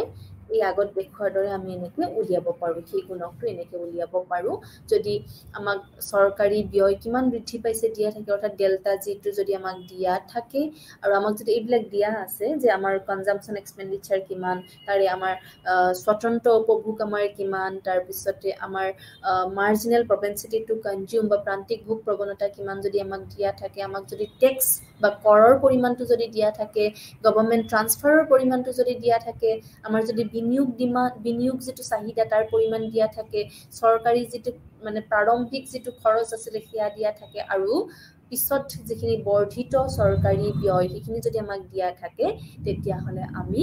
এই আগত দেখুৱাৰ দৰে আমি এনেকৈ উলিয়াব পাৰোঁ। সেই গুণকটো এনেকৈ উলিয়াব পাৰোঁ। যদি আমাক চৰকাৰী ব্যয় কিমান বৃদ্ধি পাইছে দিয়া থাকে, অৰ্থাৎ ডেল্টা জিটো যদি আমাক দিয়া থাকে, আৰু আমাক যদি এইবিলাক দিয়া আছে যে আমাৰ কনজাম্পশ্যন এক্সপেণ্ডিচাৰ কিমান, তাৰে আমাৰ স্বতন্ত্ৰ উপভোগ আমাৰ কিমান, তাৰপিছতে আমাৰ মাৰ্জিনেল প্ৰপেনচিটি টু কনজিউম বা প্ৰান্তিক ভোগ প্ৰৱণতা কিমান যদি আমাক দিয়া থাকে, আমাক যদি টেক্স বা কৰৰ পৰিমাণটো যদি দিয়া থাকে, গভৰ্ণমেণ্ট ট্ৰান্সফাৰৰ পৰিমাণটো যদি দিয়া থাকে, আমাৰ যদি বিনিয়োগ যিটো চাহিদা তাৰ পৰিমাণ দিয়া থাকে, চৰকাৰী যিটো মানে প্ৰাৰম্ভিক যিটো খৰচ আছিলে সেয়া দিয়া থাকে, আৰু পিছত যিখিনি বৰ্ধিত চৰকাৰী ব্যয় সেইখিনি যদি আমাক দিয়া থাকে, তেতিয়াহ'লে আমি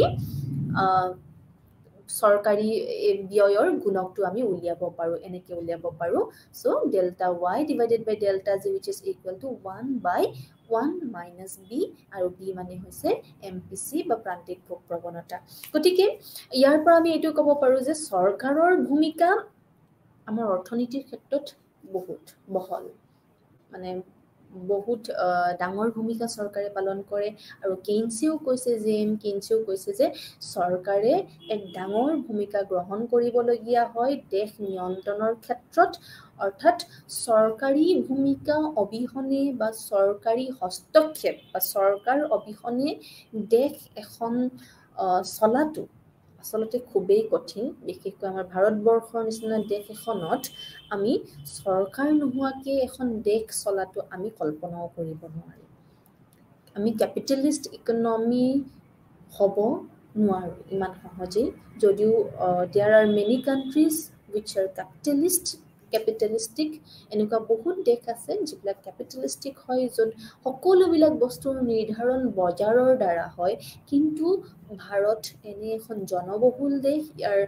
চৰকাৰী ব্যয়ৰ গুণকটো আমি উলিয়াব পাৰোঁ, এনেকৈ উলিয়াব পাৰোঁ। So' delta y divided by delta G which is equal to 1/1 minus B, আৰু বি মানে হৈছে MPC বা প্ৰান্তিক ভোগ প্ৰৱণতা। গতিকে ইয়াৰ পৰা আমি এইটো ক'ব পাৰোঁ যে চৰকাৰৰ ভূমিকা আমাৰ অৰ্থনীতিৰ ক্ষেত্ৰত বহুত বহল, মানে বহুত ডাঙৰ ভূমিকা চৰকাৰে পালন কৰে। আৰু কেইনছেও কৈছে যে চৰকাৰে এক ডাঙৰ ভূমিকা গ্ৰহণ কৰিবলগীয়া হয় দেশ নিয়ন্ত্ৰণৰ ক্ষেত্ৰত, অৰ্থাৎ চৰকাৰী ভূমিকা অবিহনে বা চৰকাৰী হস্তক্ষেপ বা চৰকাৰ অবিহনে দেশ এখন চলাটো আচলতে খুবেই কঠিন। বিশেষকৈ আমাৰ ভাৰতবৰ্ষৰ নিচিনা দেশ এখনত আমি চৰকাৰ নোহোৱাকৈ এখন দেশ চলাটো আমি কল্পনাও কৰিব নোৱাৰিম। আমি কেপিটেলিষ্ট ইকনমি হ'ব নোৱাৰোঁ ইমান সহজেই, যদিও there are many countries which are capitalistic. এনেকুৱা বহুত দেশ আছে যিবিলাক কেপিটেলিষ্টিক হয়, য'ত সকলোবিলাক বস্তুৰ নিৰ্ধাৰণ বজাৰৰ দ্বাৰা হয়। কিন্তু ভাৰত এনে এখন জনবহুল দেশ। ইয়াৰ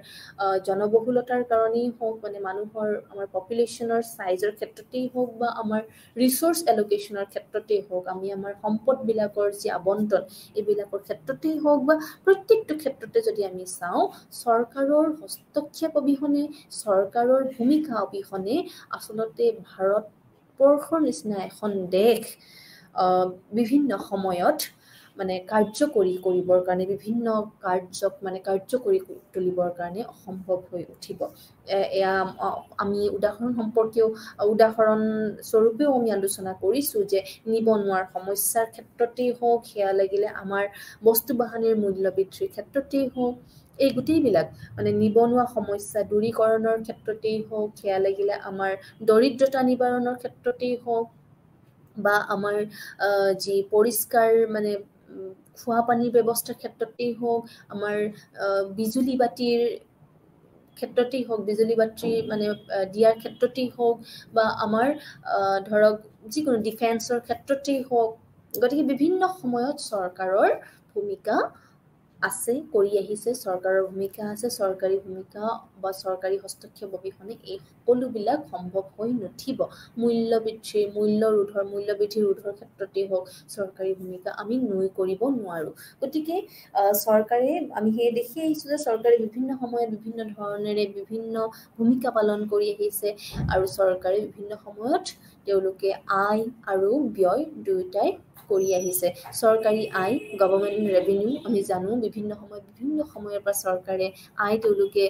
জনবহুলতাৰ কাৰণেই হওক, মানে মানুহৰ আমাৰ পপুলেশ্যনৰ চাইজৰ ক্ষেত্ৰতেই হওক বা আমাৰ ৰিচোৰ্চ এলোকেশ্যনৰ ক্ষেত্ৰতেই হওক, আমি আমাৰ সম্পদবিলাকৰ যি আবণ্টন এইবিলাকৰ ক্ষেত্ৰতেই হওক বা প্ৰত্যেকটো ক্ষেত্ৰতে যদি আমি চাওঁ, চৰকাৰৰ হস্তক্ষেপ অবিহনে, চৰকাৰৰ ভূমিকা অবিহনে আচলতে ভাৰতবৰ্ষৰ নিচিনা এখন দেশ বিভিন্ন সময়ত মানে কাৰ্যকৰী কৰিবৰ কাৰণে, বিভিন্ন কাৰ্যক মানে কাৰ্যকৰী তুলিবৰ কাৰণে অসম্ভৱ হৈ উঠিব। এয়া আমি উদাহৰণ স্বৰূপেও আমি আলোচনা কৰিছোঁ যে নিবনুৱাৰ সমস্যাৰ ক্ষেত্ৰতেই হওক, সেয়া লাগিলে আমাৰ বস্তু বাহানিৰ মূল্য বৃদ্ধিৰ ক্ষেত্ৰতেই হওক, এই গোটেইবিলাক মানে নিবনুৱা সমস্যা দূৰীকৰণৰ ক্ষেত্ৰতেই হওক, সেয়া লাগিলে আমাৰ দৰিদ্ৰতা নিবাৰণৰ ক্ষেত্ৰতেই হওক, বা আমাৰ যি পৰিষ্কাৰ মানে খোৱা পানীৰ ব্যৱস্থাৰ ক্ষেত্ৰতেই হওক, আমাৰ বিজুলী বাতিৰ ক্ষেত্ৰতেই হওক, বিজুলী বাতি মানে দিয়াৰ ক্ষেত্ৰতেই হওক, বা আমাৰ ধৰক যিকোনো ডিফেন্সৰ ক্ষেত্ৰতেই হওক, গতিকে বিভিন্ন সময়ত চৰকাৰৰ ভূমিকা আছে, কৰি আহিছে, চৰকাৰৰ ভূমিকা আছে, চৰকাৰী ভূমিকা বা চৰকাৰী হস্তক্ষেপ অবিহনে এই সকলোবিলাক সম্ভৱ হৈ নুঠিব। মূল্য বৃদ্ধি ৰোধৰ ক্ষেত্ৰতেই হওক, চৰকাৰী ভূমিকা আমি নুই কৰিব নোৱাৰোঁ। গতিকে চৰকাৰে, আমি সেয়ে দেখি আহিছোঁ যে চৰকাৰে বিভিন্ন সময়ত বিভিন্ন ধৰণেৰে বিভিন্ন ভূমিকা পালন কৰি আহিছে, আৰু চৰকাৰে বিভিন্ন সময়ত তেওঁলোকে আয় আৰু ব্যয় দুয়োটাই কৰি আহিছে। চৰকাৰী আয়, গভৰ্ণমেণ্ট ৰেভিনিউ, আমি জানো বিভিন্ন সময়ৰ পৰা চৰকাৰে আয় তেওঁলোকে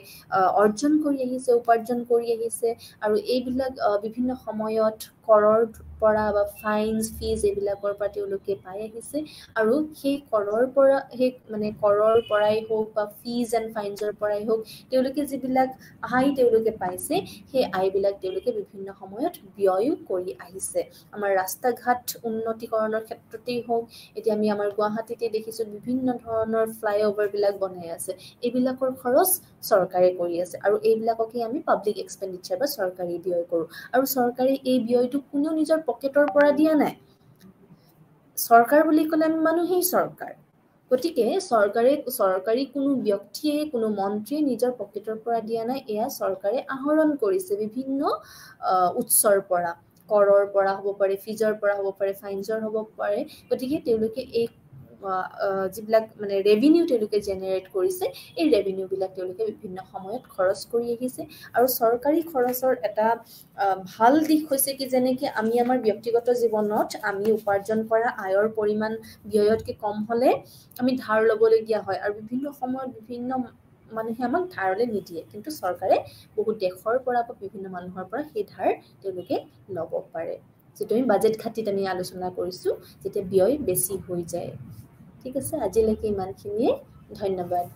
অৰ্জন কৰি আহিছে, উপাৰ্জন কৰি আহিছে, আৰু এইবিলাক বিভিন্ন সময়ত কৰৰ পৰা বা ফাইনছ, ফিজ এইবিলাকৰ পৰা তেওঁলোকে পাই আহিছে, আৰু সেই কৰৰ পৰাই হওক বা ফিজ এণ্ড ফাইনছৰ পৰাই হওক, তেওঁলোকে যিবিলাক আয় তেওঁলোকে পাইছে, সেই আয়বিলাক তেওঁলোকে বিভিন্ন সময়ত ব্যয়ো কৰি আহিছে। আমাৰ ৰাস্তা ঘাট উন্নতিকৰণৰ ক্ষেত্ৰতেই হওক, এতিয়া আমি আমাৰ গুৱাহাটীতে দেখিছোঁ বিভিন্ন ধৰণৰ ফ্লাইঅভাৰবিলাক বনাই আছে, এইবিলাকৰ খৰচ চৰকাৰে কৰি আছে, আৰু এইবিলাককে আমি পাব্লিক এক্সপেণ্ডিচাৰ বা চৰকাৰী ব্যয় কৰোঁ। আৰু চৰকাৰে এই ব্যয়টো কোনেও নিজৰ পকেটৰ পৰা দিয়া নাই। চৰকাৰ বুলি ক'লে আমি মানুহেই চৰকাৰ, গতিকে চৰকাৰী কোনো ব্যক্তিয়ে, কোনো মন্ত্ৰীয়ে নিজৰ পকেটৰ পৰা দিয়া নাই, এয়া চৰকাৰে আহৰণ কৰিছে বিভিন্ন উৎসৰ পৰা, কৰৰ পৰা হ'ব পাৰে, ফিজৰ পৰা হ'ব পাৰে, ফাইনছৰ হ'ব পাৰে। গতিকে তেওঁলোকে এই যিবিলাক মানে ৰেভিনিউ তেওঁলোকে জেনেৰেট কৰিছে, এই ৰেভিনিউবিলাক তেওঁলোকে বিভিন্ন সময়ত খৰচ কৰি আহিছে। আৰু চৰকাৰী খৰচৰ এটা ভাল দিশ হৈছে কি, যেনেকৈ আমি আমাৰ ব্যক্তিগত জীৱনত আমি উপাৰ্জন কৰা আয়ৰ পৰিমাণ ব্যয়তকৈ কম হ'লে আমি ধাৰ ল'বলগীয়া হয়, আৰু বিভিন্ন সময়ত বিভিন্ন মানুহে আমাক ধাৰলৈ নিদিয়ে, কিন্তু চৰকাৰে বহুত দেশৰ পৰা বা বিভিন্ন মানুহৰ পৰা সেই ধাৰ তেওঁলোকে ল'ব পাৰে। যিটো আমি বাজেট খাতিত আমি আলোচনা কৰিছোঁ, যেতিয়া ব্যয় বেছি হৈ যায়। ঠিক আছে, আজিলৈকে ইমানখিনিয়ে, ধন্যবাদ।